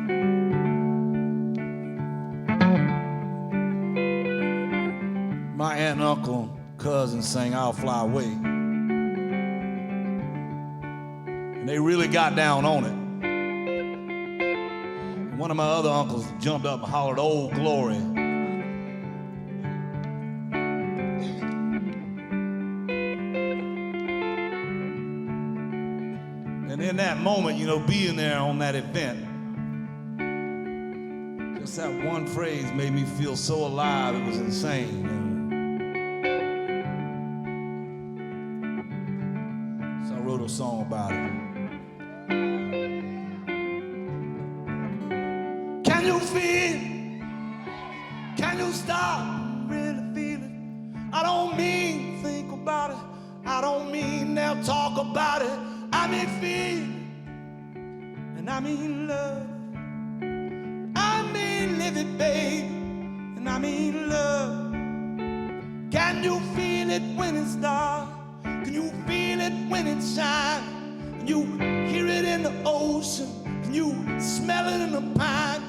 My aunt and uncle, cousins sang "I'll Fly Away." And they really got down on it. And one of my other uncles jumped up and hollered, "Old Glory." And in that moment, you know, being there on that event, just that one phrase made me feel so alive, it was insane. So I wrote a song about it. Can you feel? Can you stop? Really feel it? I don't mean think about it. I don't mean now talk about it. I mean feel, and I mean love. I mean live it, babe, and I mean love. Can you feel it when it's dark? Can you feel it when it shines? Can you hear it in the ocean? Can you smell it in the pine?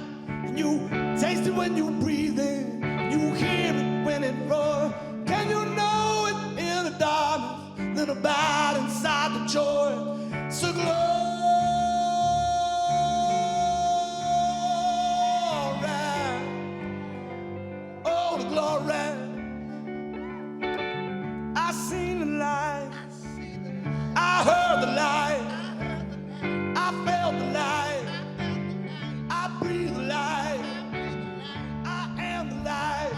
Can you taste it when you breathe in? Can you hear it when it roars? Can you know it in the darkness? Then abide inside the joy. So glory, oh the glory. I seen the light, I heard the light, I felt the light, I breathe the light, I am the light,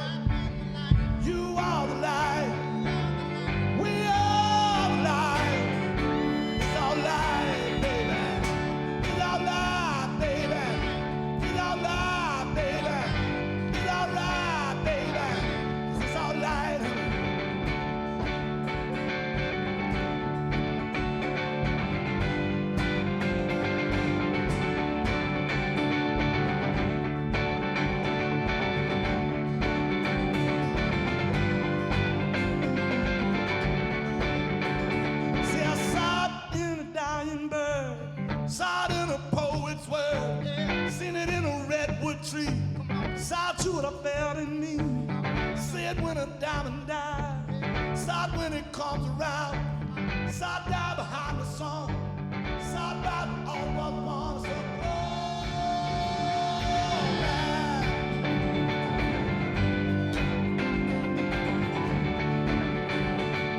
you are the light, we are the light. It's our light, baby. It's our light, baby. It's our light, baby. It's our light, baby. It's our light. See, I saw it in a dying bird, saw it in a poet's word, seen it in a redwood tree, saw it to what I felt in me, see it when a diamond dies, saw it when it comes around, saw it die behind the song, saw it right all of us. So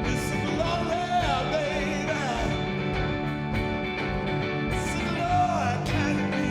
this is glory, baby. This is glory, can you be?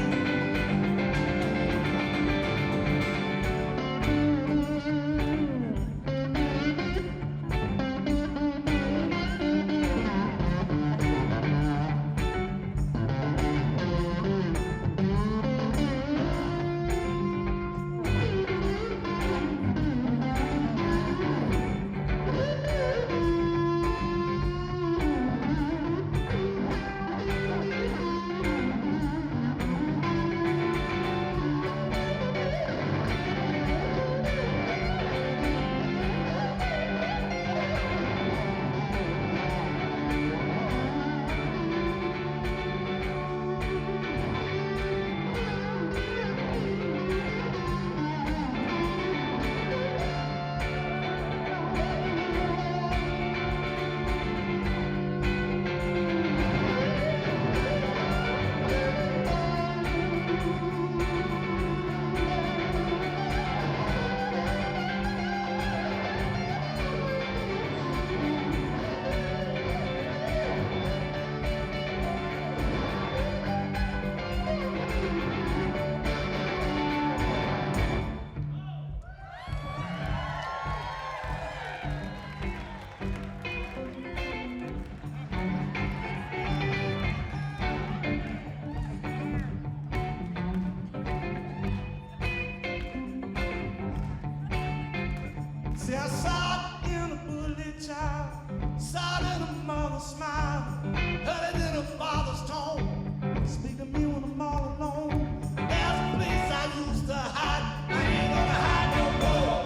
Yeah, I saw it in a bully child, saw it in a mother's smile, heard it in a father's tone, speak to me when I'm all alone. There's a place I used to hide, I ain't gonna hide no more.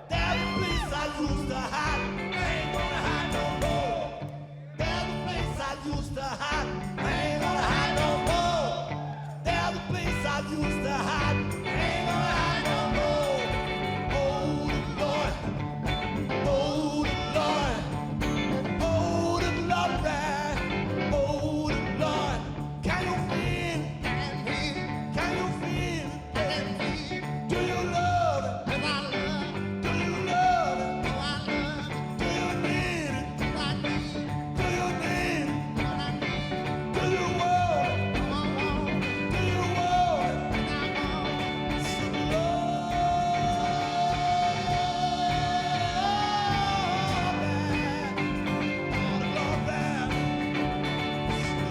There's a place I used to hide, I ain't gonna hide no more. There's a place I used to hide, I ain't gonna hide no more. There's a place I used to hide, I ain't gonna hide no more. Oh, the Lord, oh, the Lord, oh, the Lord, right? Oh, the Lord. Can you feel it? Can you feel it? Can you feel it? Do you love it? Do you love it? Do you need it? Do you need it? Do you want it? Do you want it? So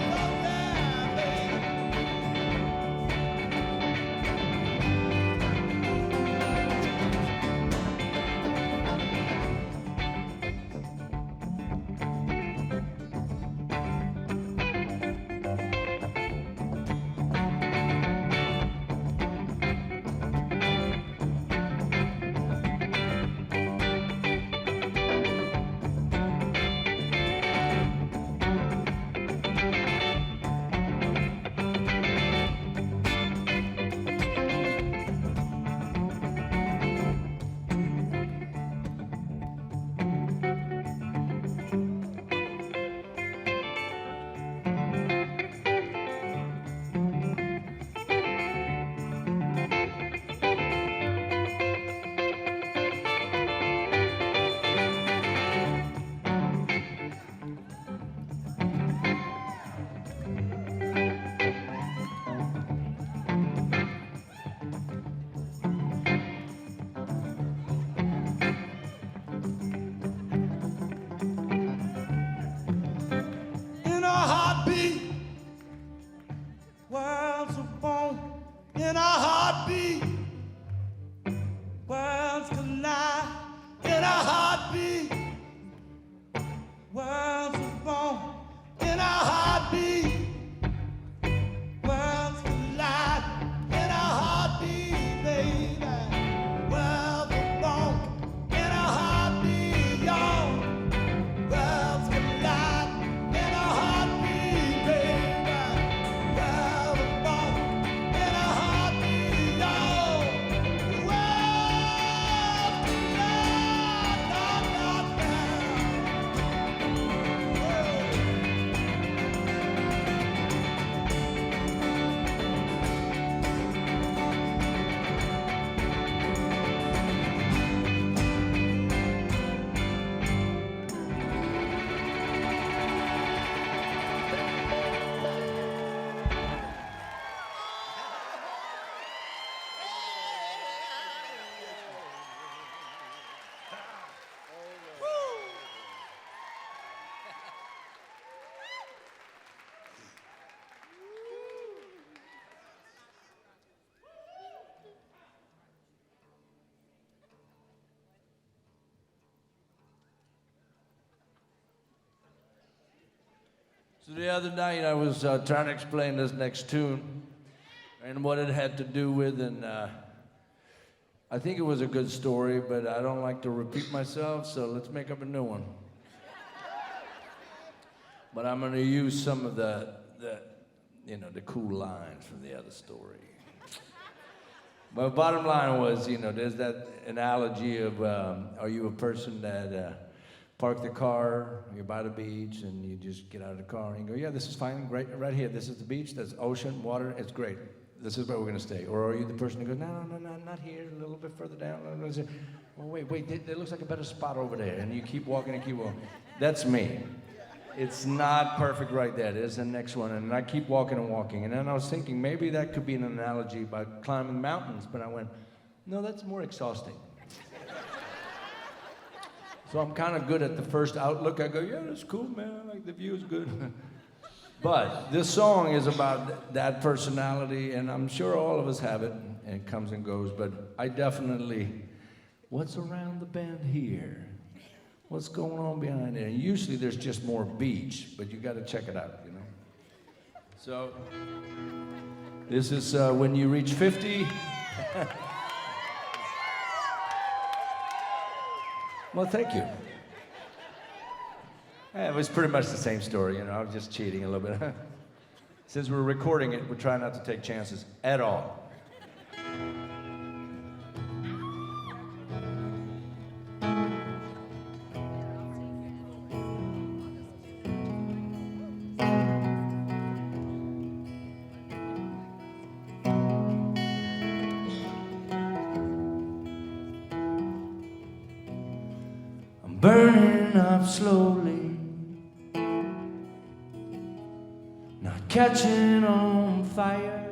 love that, baby. In a heartbeat, worlds are born. In a heartbeat, worlds collide. In a heartbeat, worlds are born. In a heartbeat, worlds collide. In a heartbeat, baby, worlds are born. In a heartbeat, y'all. Worlds collide in a heartbeat, baby. Worlds are born in a heartbeat, y'all. Worlds collide, So the other night I was trying to explain this next tune and what it had to do with, and I think it was a good story, but I don't like to repeat myself, so let's make up a new one. But I'm going to use some of the cool lines from the other story. But bottom line was, there's that analogy of, are you a person that park the car, you're by the beach, and you just get out of the car and you go, yeah, this is fine, great, right here, this is the beach, there's ocean, water, it's great. This is where we're going to stay. Or are you the person who goes, no, not here, a little bit further down. Well, wait, there looks like a better spot over there. And you keep walking and keep walking. That's me. It's not perfect right there. There's the next one. And I keep walking and walking. And then I was thinking maybe that could be an analogy about climbing mountains. But I went, no, that's more exhausting. So I'm kind of good at the first outlook. I go, yeah, that's cool, man. Like, the view is good. But this song is about that personality, and I'm sure all of us have it, and it comes and goes, but I definitely What's around the bend here? What's going on behind there? And usually there's just more beach, but you got to check it out, you know. So this is when you reach 50. Well, thank you. It was pretty much the same story, you know. I was just cheating a little bit. Since we're recording it, we're trying not to take chances at all. I'm burning up slowly, not catching on fire.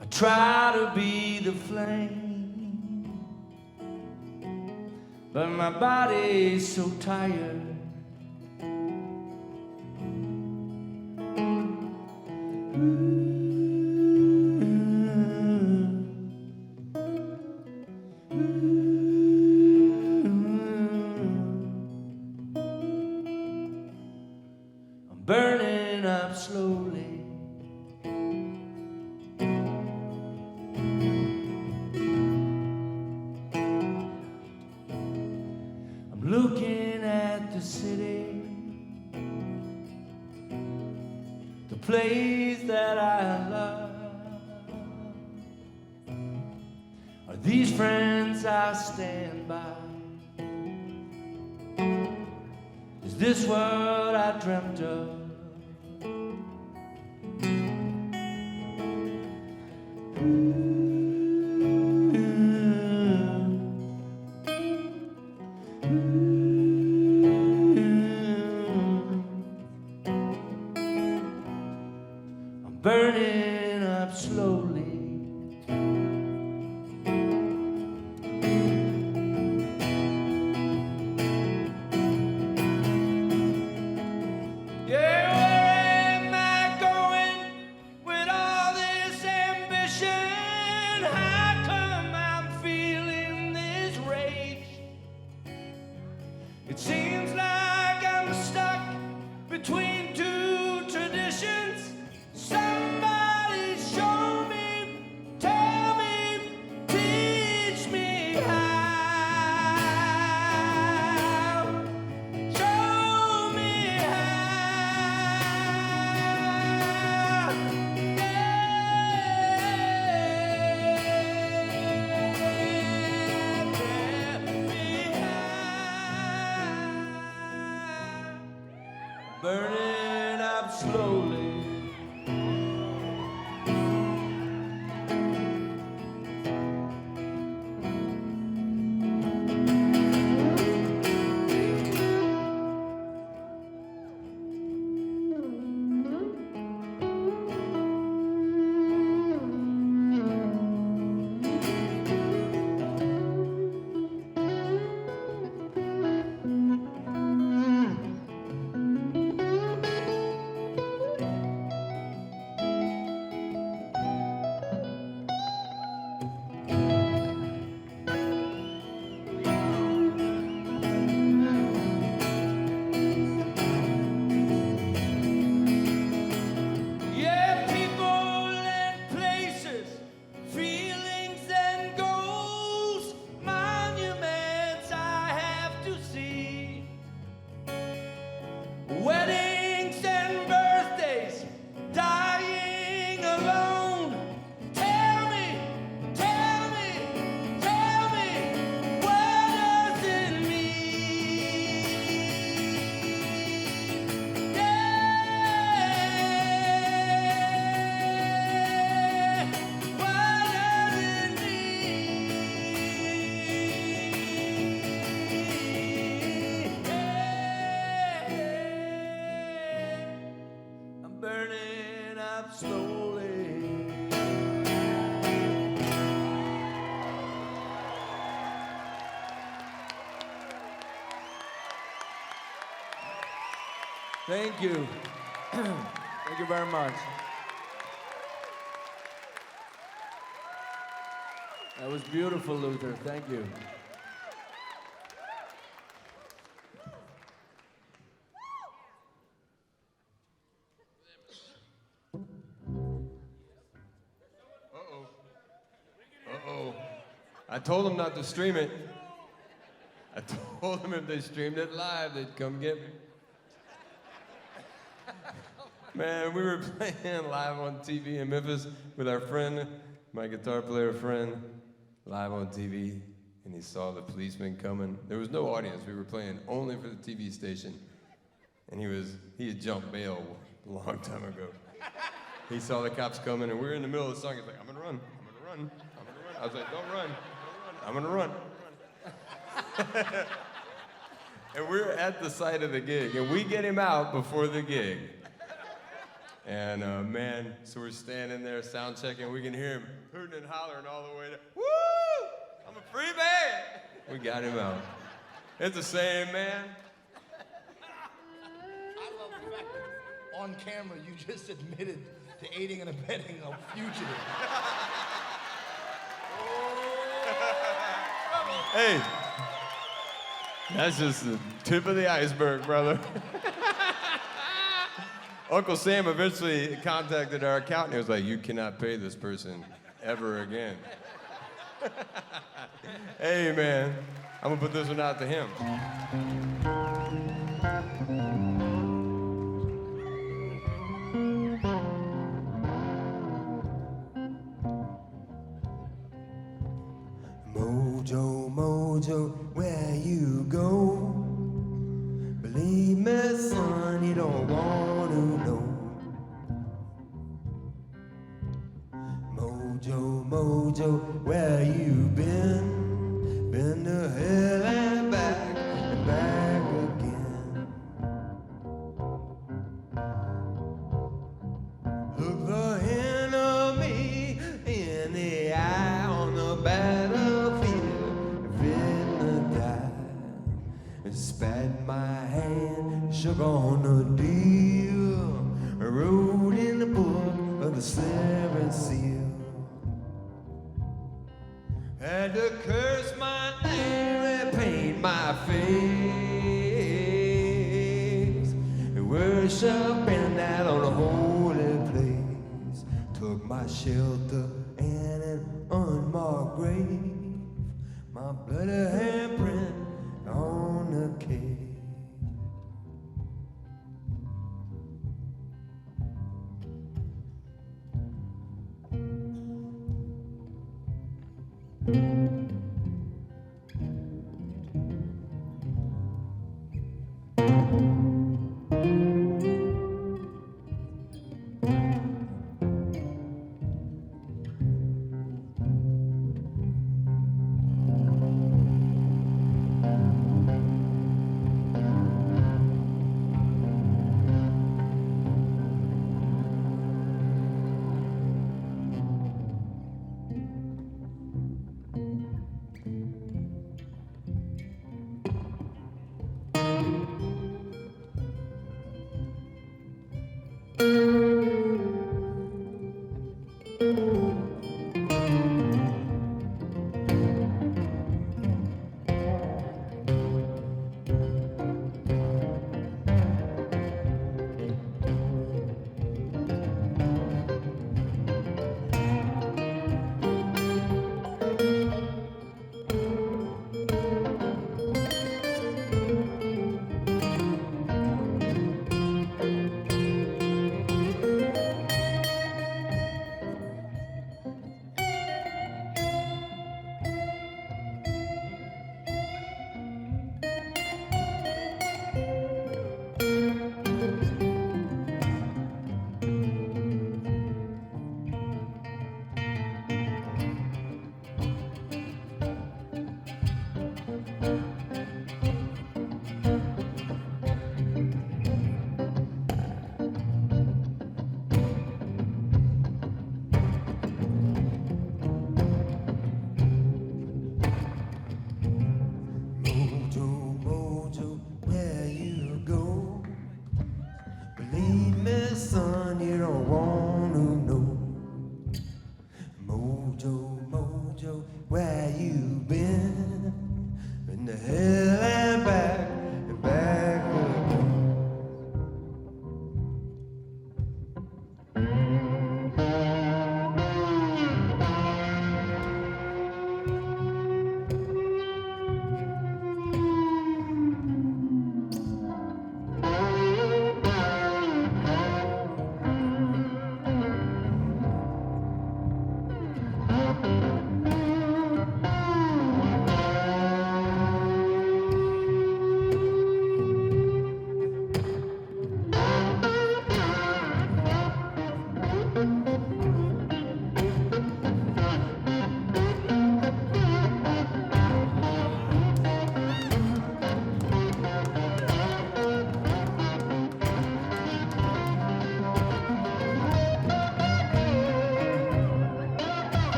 I try to be the flame, but my body's so tired. I'm burning up slowly. I'm looking at the city, the place that I love. Are these friends I stand by? Is this what I dreamt of? I'm burning up slowly. Yeah, where am I going with all this ambition? How come I'm feeling this rage? It seems like I'm stuck between two traditions. Somebody show me, tell me, teach me how. Show me how. Tell me how. Burning up slowly. Yeah, people and places, feelings and goals, monuments I have to see, weddings and birthdays, dying alone. Tell me, tell me, tell me, what does it mean? Yeah, what does it mean? Yeah, I'm burning up slowly. Thank you. Thank you very much. That was beautiful, Luther. Thank you. Uh-oh. I told them not to stream it. I told them if they streamed it live, they'd come get me. Man, we were playing live on TV in Memphis with our friend, my guitar player friend, live on TV, and he saw the policeman coming. There was no audience. We were playing only for the TV station. And he had jumped bail a long time ago. He saw the cops coming, and we were in the middle of the song. He's like, I'm gonna run, I'm gonna run, I'm gonna run. I was like, don't run, I'm gonna run. And we're at the site of the gig, and we get him out before the gig. And man, so we're standing there sound checking. We can hear him hooting and hollering all the way down. Woo! I'm a free man. We got him out. It's the same, man. I love the fact that on camera you just admitted to aiding and abetting a fugitive. Hey, that's just the tip of the iceberg, brother. Uncle Sam eventually contacted our accountant. He was like, you cannot pay this person ever again. Hey, man, I'm gonna put this one out to him. Mojo, Mojo, where you go? Believe me, son, you don't want to know. Mojo, Mojo, where you been? Been to hell and back again. Look the enemy in the eye on the battlefield, finna die. Spat my hand, shook on the deal, wrote in the book of the seventh seal. Had to curse my name and paint my face, and worship in that on a holy place. Took my shelter in an unmarked grave, my bloody handprint on the cave.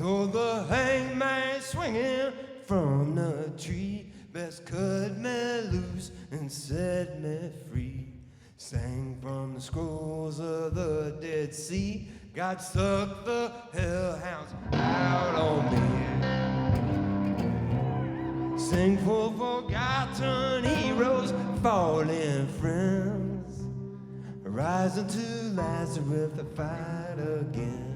Go the hangman swinging from the tree. Best cut me loose and set me free. Sang from the scrolls of the Dead Sea. God sucked the hellhounds out on me. Sing for forgotten heroes, fallen friends, rising to Lazarus to fight again.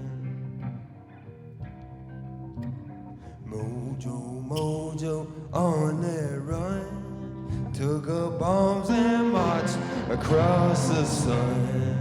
Mojo, mojo, on their run, took up bombs and marched across the sun.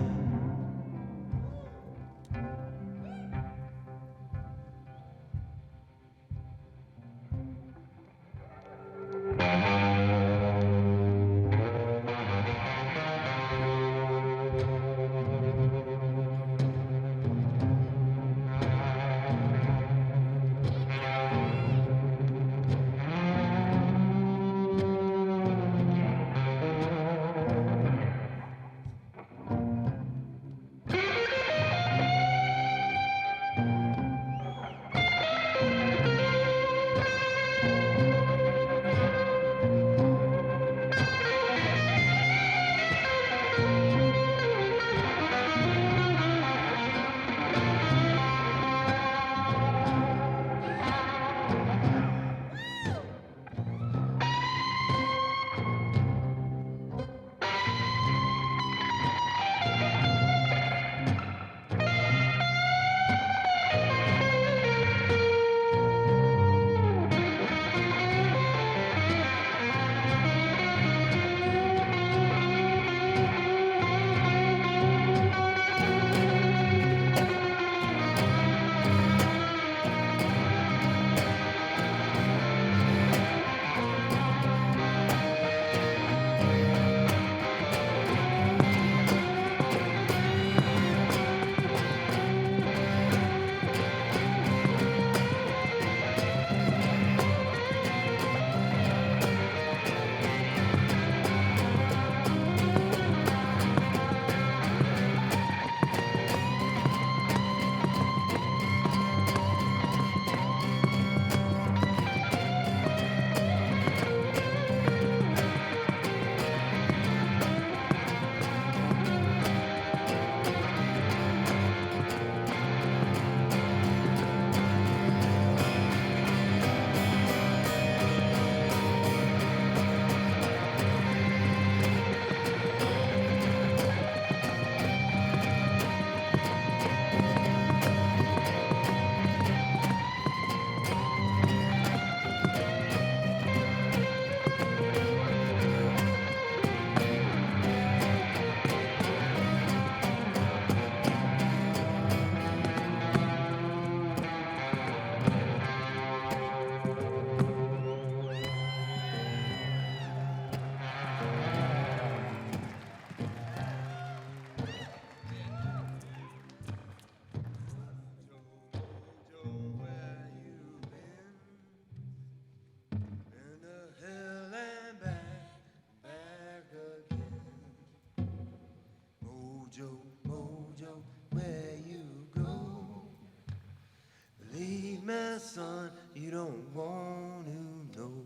Son, you don't want to know.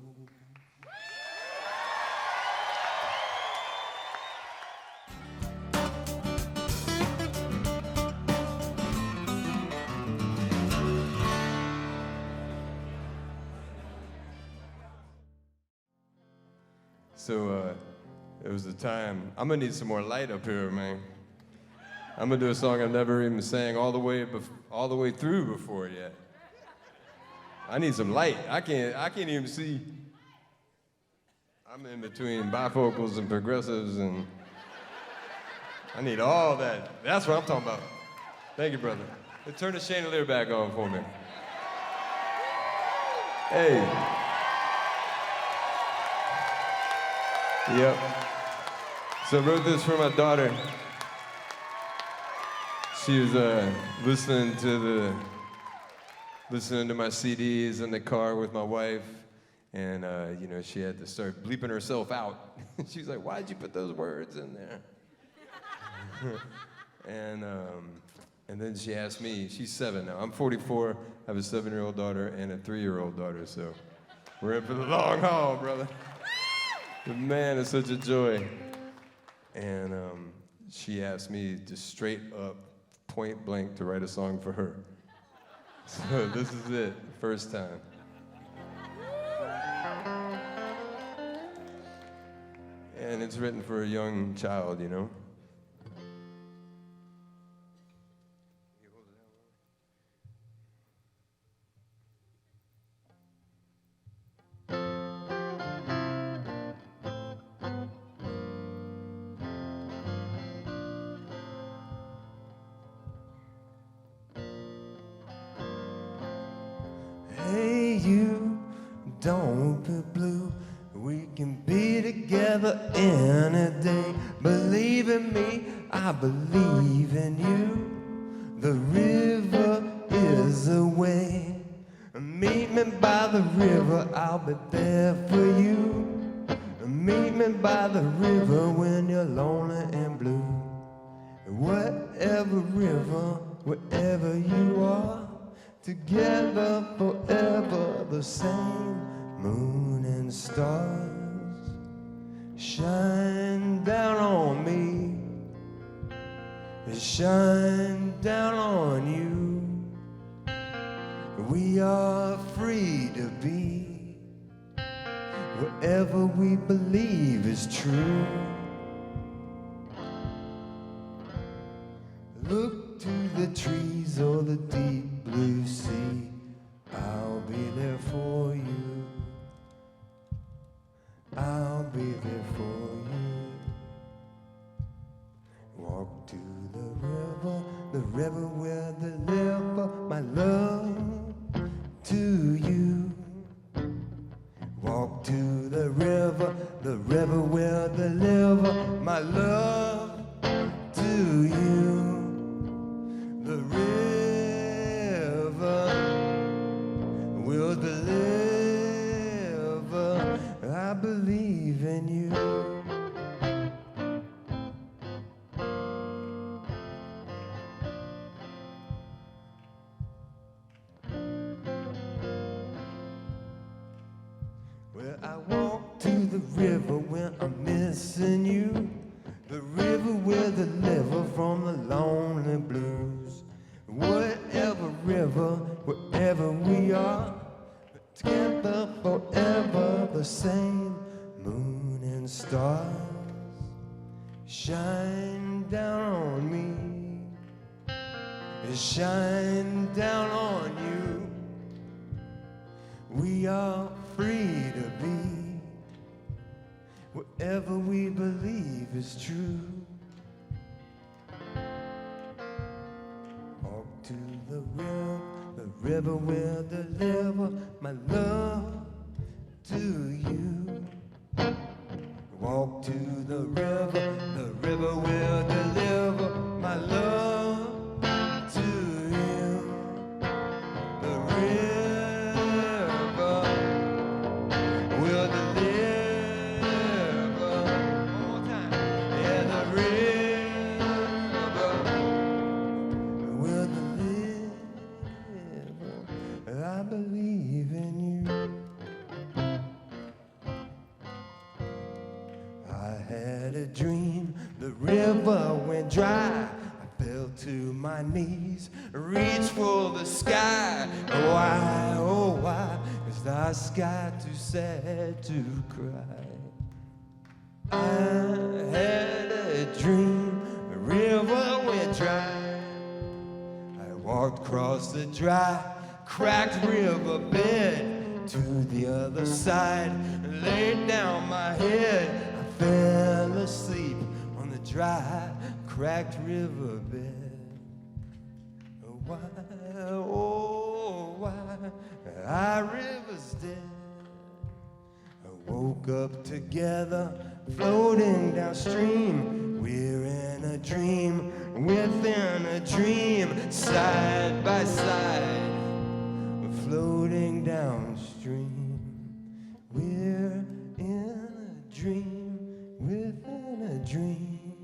So it was the time. I'm gonna need some more light up here, man. I'm gonna do a song I've never even sang all the way through before yet. I need some light. I can't even see. I'm in between bifocals and progressives, and I need all that. That's what I'm talking about. Thank you, brother. Let's turn the chandelier back on for me. Hey. Yep. So I wrote this for my daughter. She was listening to my CDs in the car with my wife, and she had to start bleeping herself out. She was like, "Why'd you put those words in there?" and And then she asked me, she's 7 now. I'm 44, I have a 7-year-old daughter and a 3-year-old daughter, so we're in for the long haul, brother. But man, it's such a joy. And she asked me just straight up, point blank, to write a song for her. So this is it, first time. And it's written for a young child, you know? Hey, you, don't be blue. We can be together any day. Believe in me, I believe in you. The river is a way. Meet me by the river, I'll be there for you. Meet me by the river when you're lonely and blue. Whatever river, wherever you are, together forever, the same moon and stars shine down on me, shine down on you. We are free to be whatever we believe is true. Look to the trees or the deep blue sea, I'll be there for you. I'll be there for you. Walk to the river where the river, my love, to you. Walk to the river where the river, my love, to you. The river will deliver. I believe in you. Well, I walk to the river when I'm missing you. The river will deliver from the lonely blues. Whatever river, wherever we are, together forever, the same moon and stars shine down on me, shine down on you. We are free to be whatever we believe is true. Walk to the river will deliver my love to you. Walk to the river will deliver my love to you. The river will deliver. One more time. Yeah, the river will deliver. I believe in you. I had a dream, the river went dry. I fell to my knees, reached for the sky. Why, oh why, is the sky too sad to cry? I had a dream, the river went dry. I walked across the dry, cracked riverbed to the other side, laid down my head. I fell asleep on the dry, cracked riverbed. Why, oh why, our river's dead. I woke up together, floating downstream. We're in a dream, within a dream, side by side, floating downstream. We're in a dream, within a dream,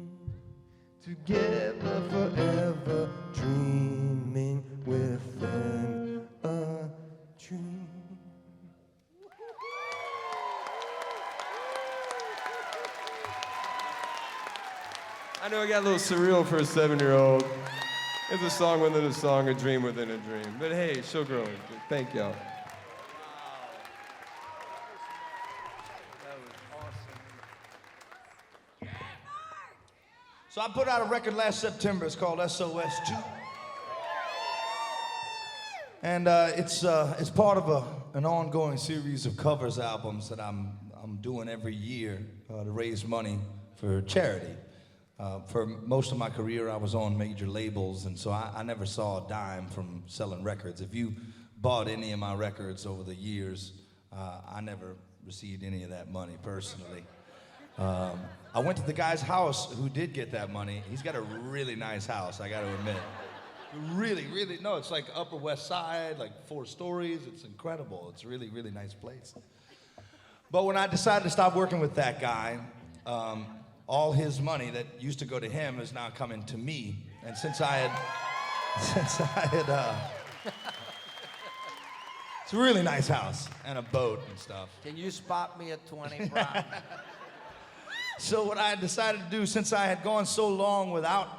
together forever, dream. I know it got a little surreal for a 7-year-old. It's a song within a song, a dream within a dream. But hey, she'll grow into it. Thank y'all. So I put out a record last September. It's called SOS 2. And it's part of an ongoing series of covers albums that I'm doing every year to raise money for charity. For most of my career, I was on major labels, and so I never saw a dime from selling records. If you bought any of my records over the years, I never received any of that money personally. I went to the guy's house who did get that money. He's got a really nice house, I got to admit. Really, no, it's like Upper West Side, like 4 stories. It's incredible. It's a really, really nice place. But when I decided to stop working with that guy, all his money that used to go to him is now coming to me. And since I had, it's a really nice house and a boat and stuff. Can you spot me at 20, Brown? So what I decided to do, since I had gone so long without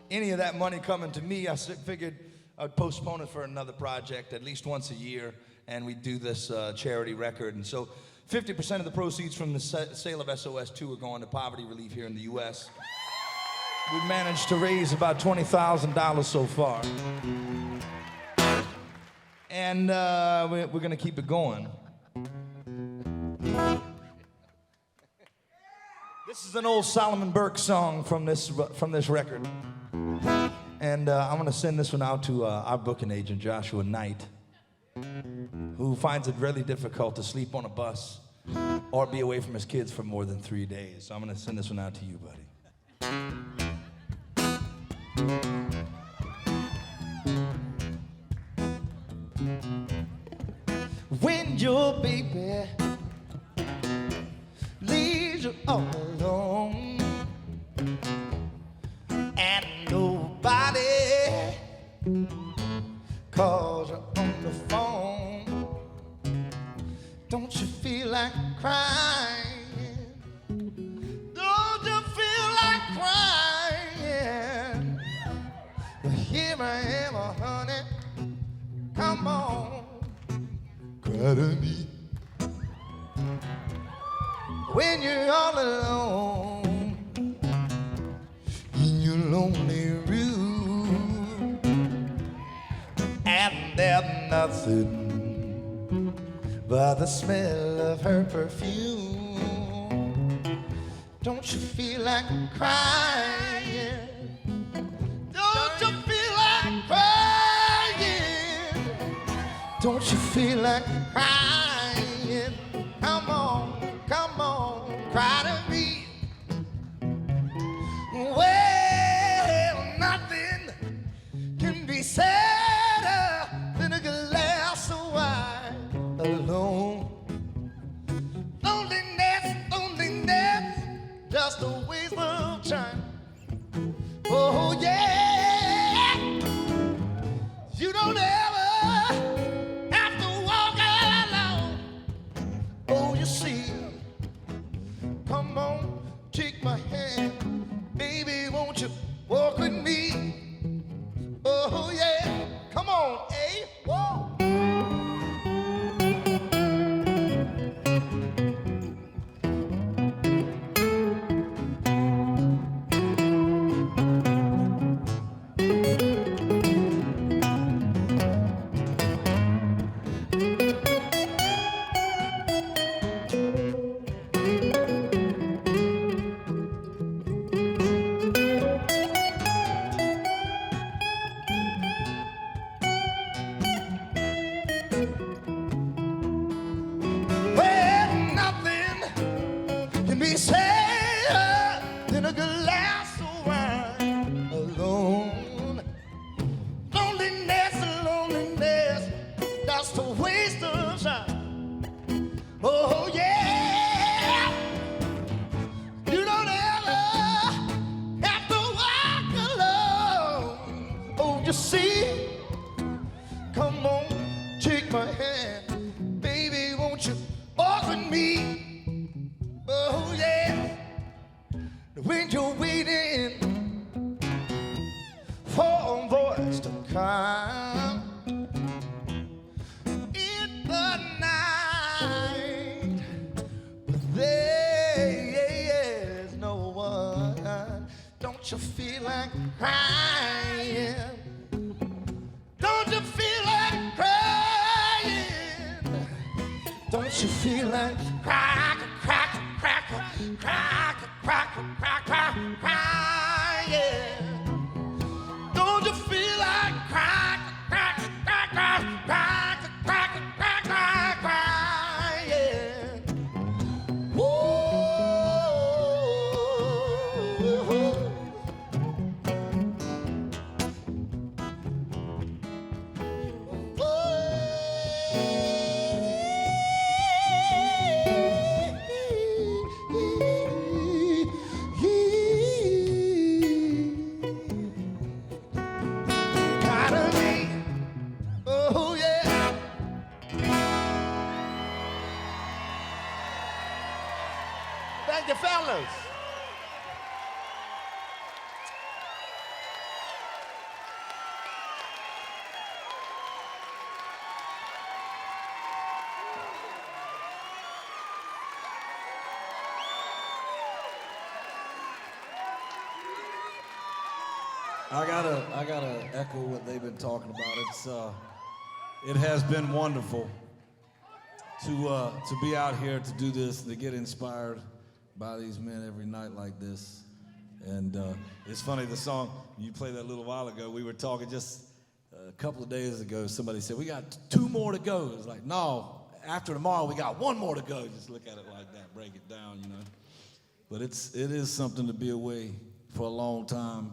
any of that money coming to me, I figured I'd postpone it for another project at least once a year, and we'd do this charity record. And so 50% of the proceeds from the sale of SOS 2 are going to poverty relief here in the U.S. We've managed to raise about $20,000 so far. And we're going to keep it going. This is an old Solomon Burke song from this record. And I'm going to send this one out to our booking agent, Joshua Knight, who finds it really difficult to sleep on a bus or be away from his kids for more than 3 days. So I'm going to send this one out to you, buddy. When your baby leaves you all alone and nobody calls you on the phone, don't you feel like crying? Don't you feel like crying? Well, here I am, honey, come on, cry to me. When you're all alone in your lonely room and there's nothing but the smell of her perfume, don't you feel like crying? Don't you feel like crying? Don't you feel like crying? Come on, cry to me. Well, nothing can be sadder than a glass of wine alone. Loneliness, just a waste of time. Oh yeah, you don't ever have to walk alone. Oh, you see. Come on, take my hand, baby, won't you walk with me? Oh yeah, come on, eh? Whoa. When you're waiting Don't you feel like crying? Don't you feel like crying? Don't you feel like crying? Don't you feel like crying? Thank you, fellas. I gotta echo what they've been talking about. It has been wonderful to be out here to do this, to get inspired by these men every night like this. And it's funny, the song you played that a little while ago, we were talking just a couple of days ago, somebody said, we got 2 more to go. It's like, no, after tomorrow we got 1 more to go. Just look at it like that, break it down, you know. But it is something to be away for a long time.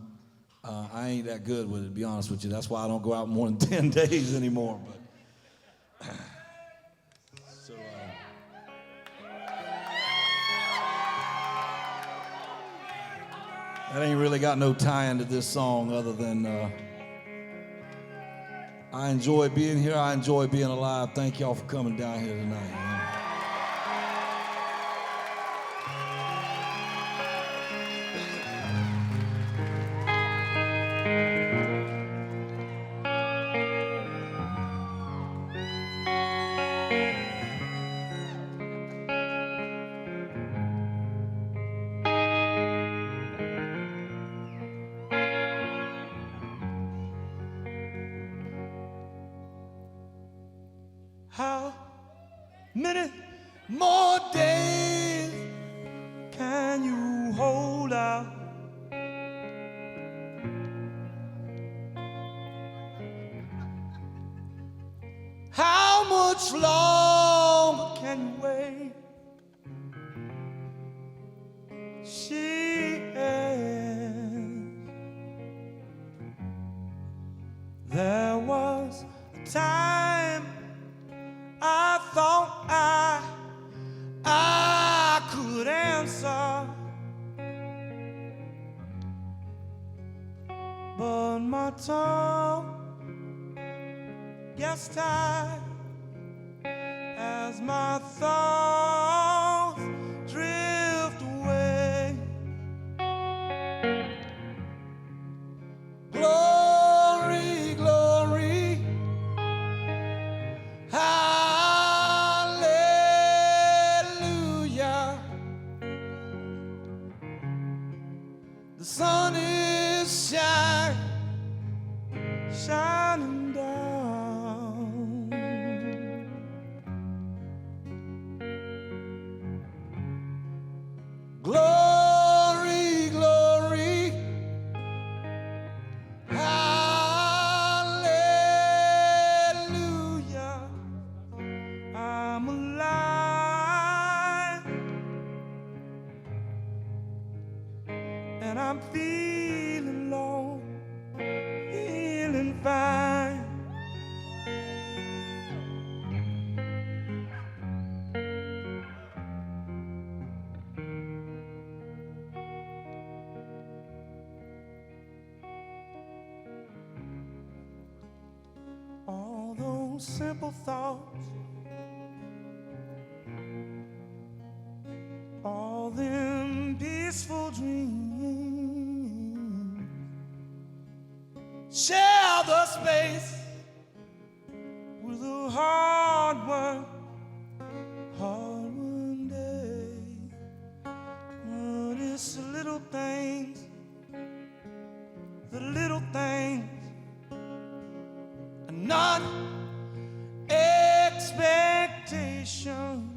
I ain't that good with it, to be honest with you. That's why I don't go out more than 10 days anymore. But so that ain't really got no tie into this song other than I enjoy being here. I enjoy being alive. Thank y'all for coming down here tonight. Man. How many more days can you hold out? How much longer can you wait? She asked. There was a time I thought I could answer, but my tongue gets tired as my thoughts drift away. Glory, glory, hallelujah. The sun is shining down. Glory, glory, hallelujah. I'm alive and I'm feeling low, feeling fine. All those simple thoughts, all them peaceful dreams, share the space with a hard-won day. But it's the little things the little things and not expectations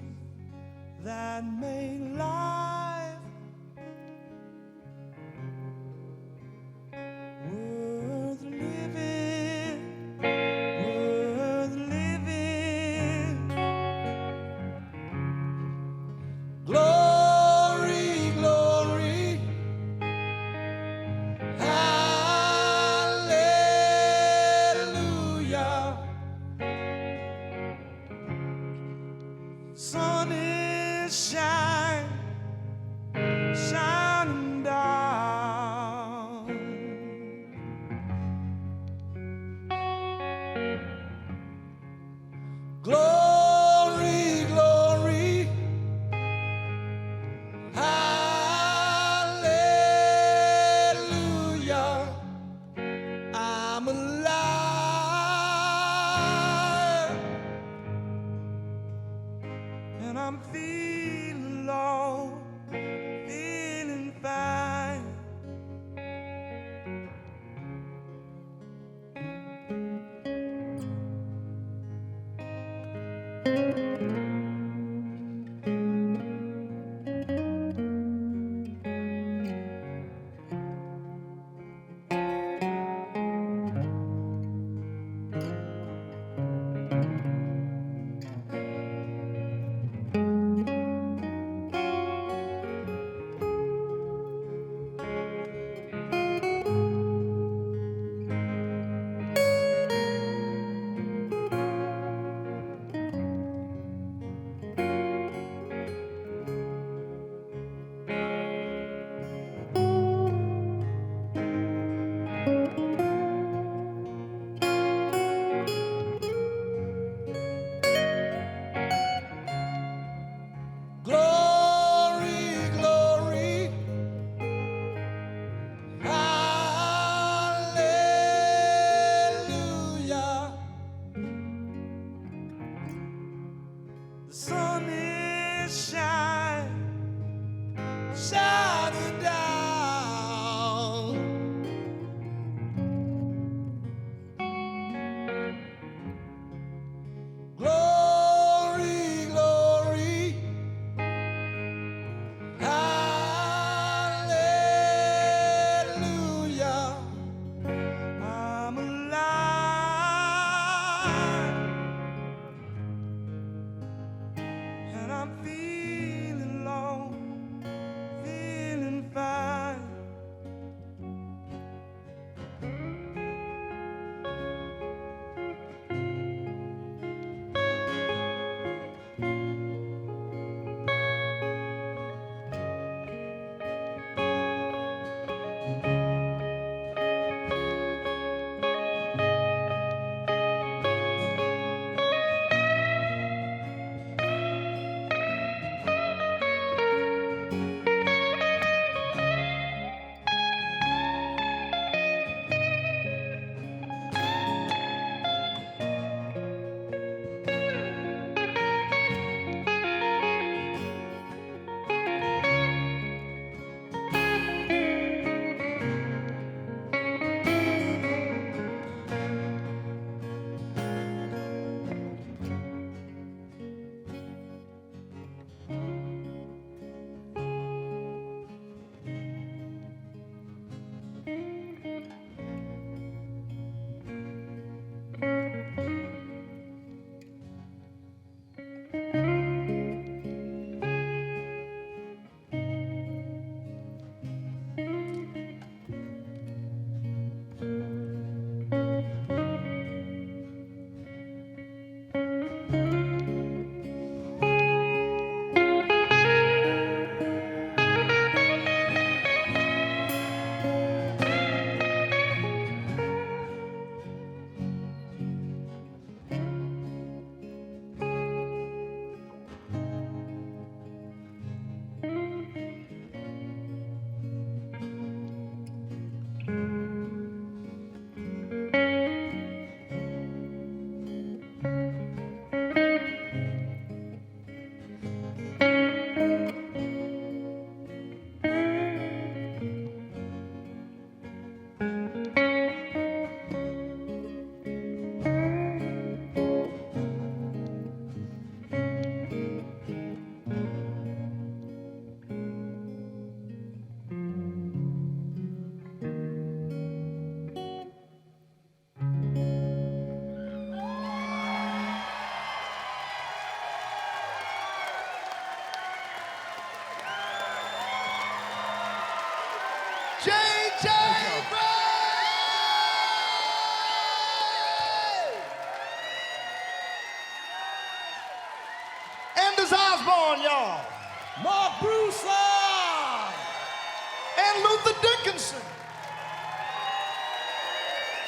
that make life worth living, worth living. Glory, glory, hallelujah. Sun is shining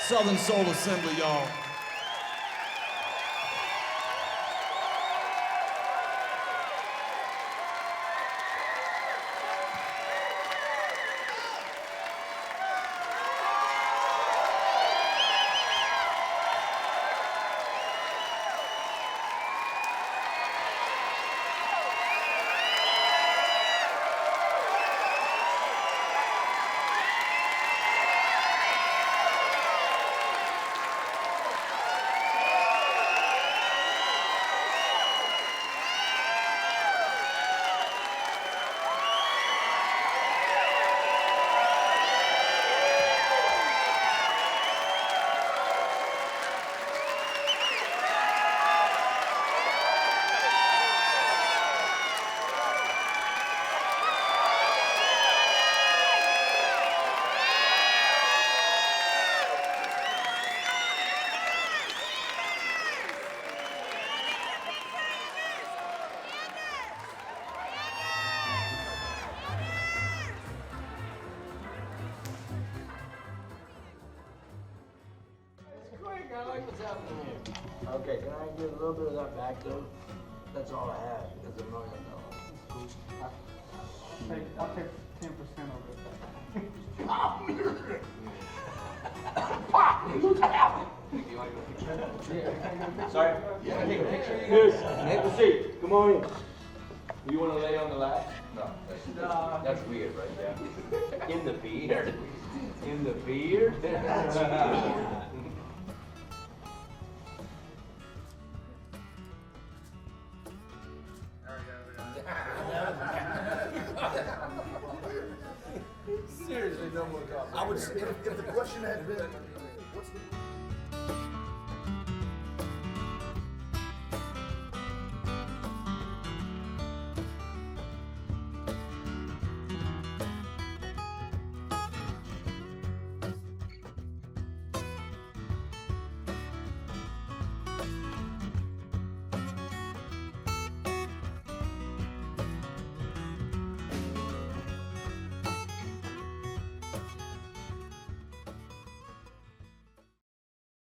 Southern Soul Assembly, y'all. Okay, can I get a little bit of that back though? That's all I have, because I'm not gonna know. I'll take 10% of it. Sorry? Yeah, take a picture. Yes. Have a seat. Come on in. You want to lay on the lap? No. That's weird right there. In the beard. In the beard. Seriously, no more coffee. I would, if the question had been, what's the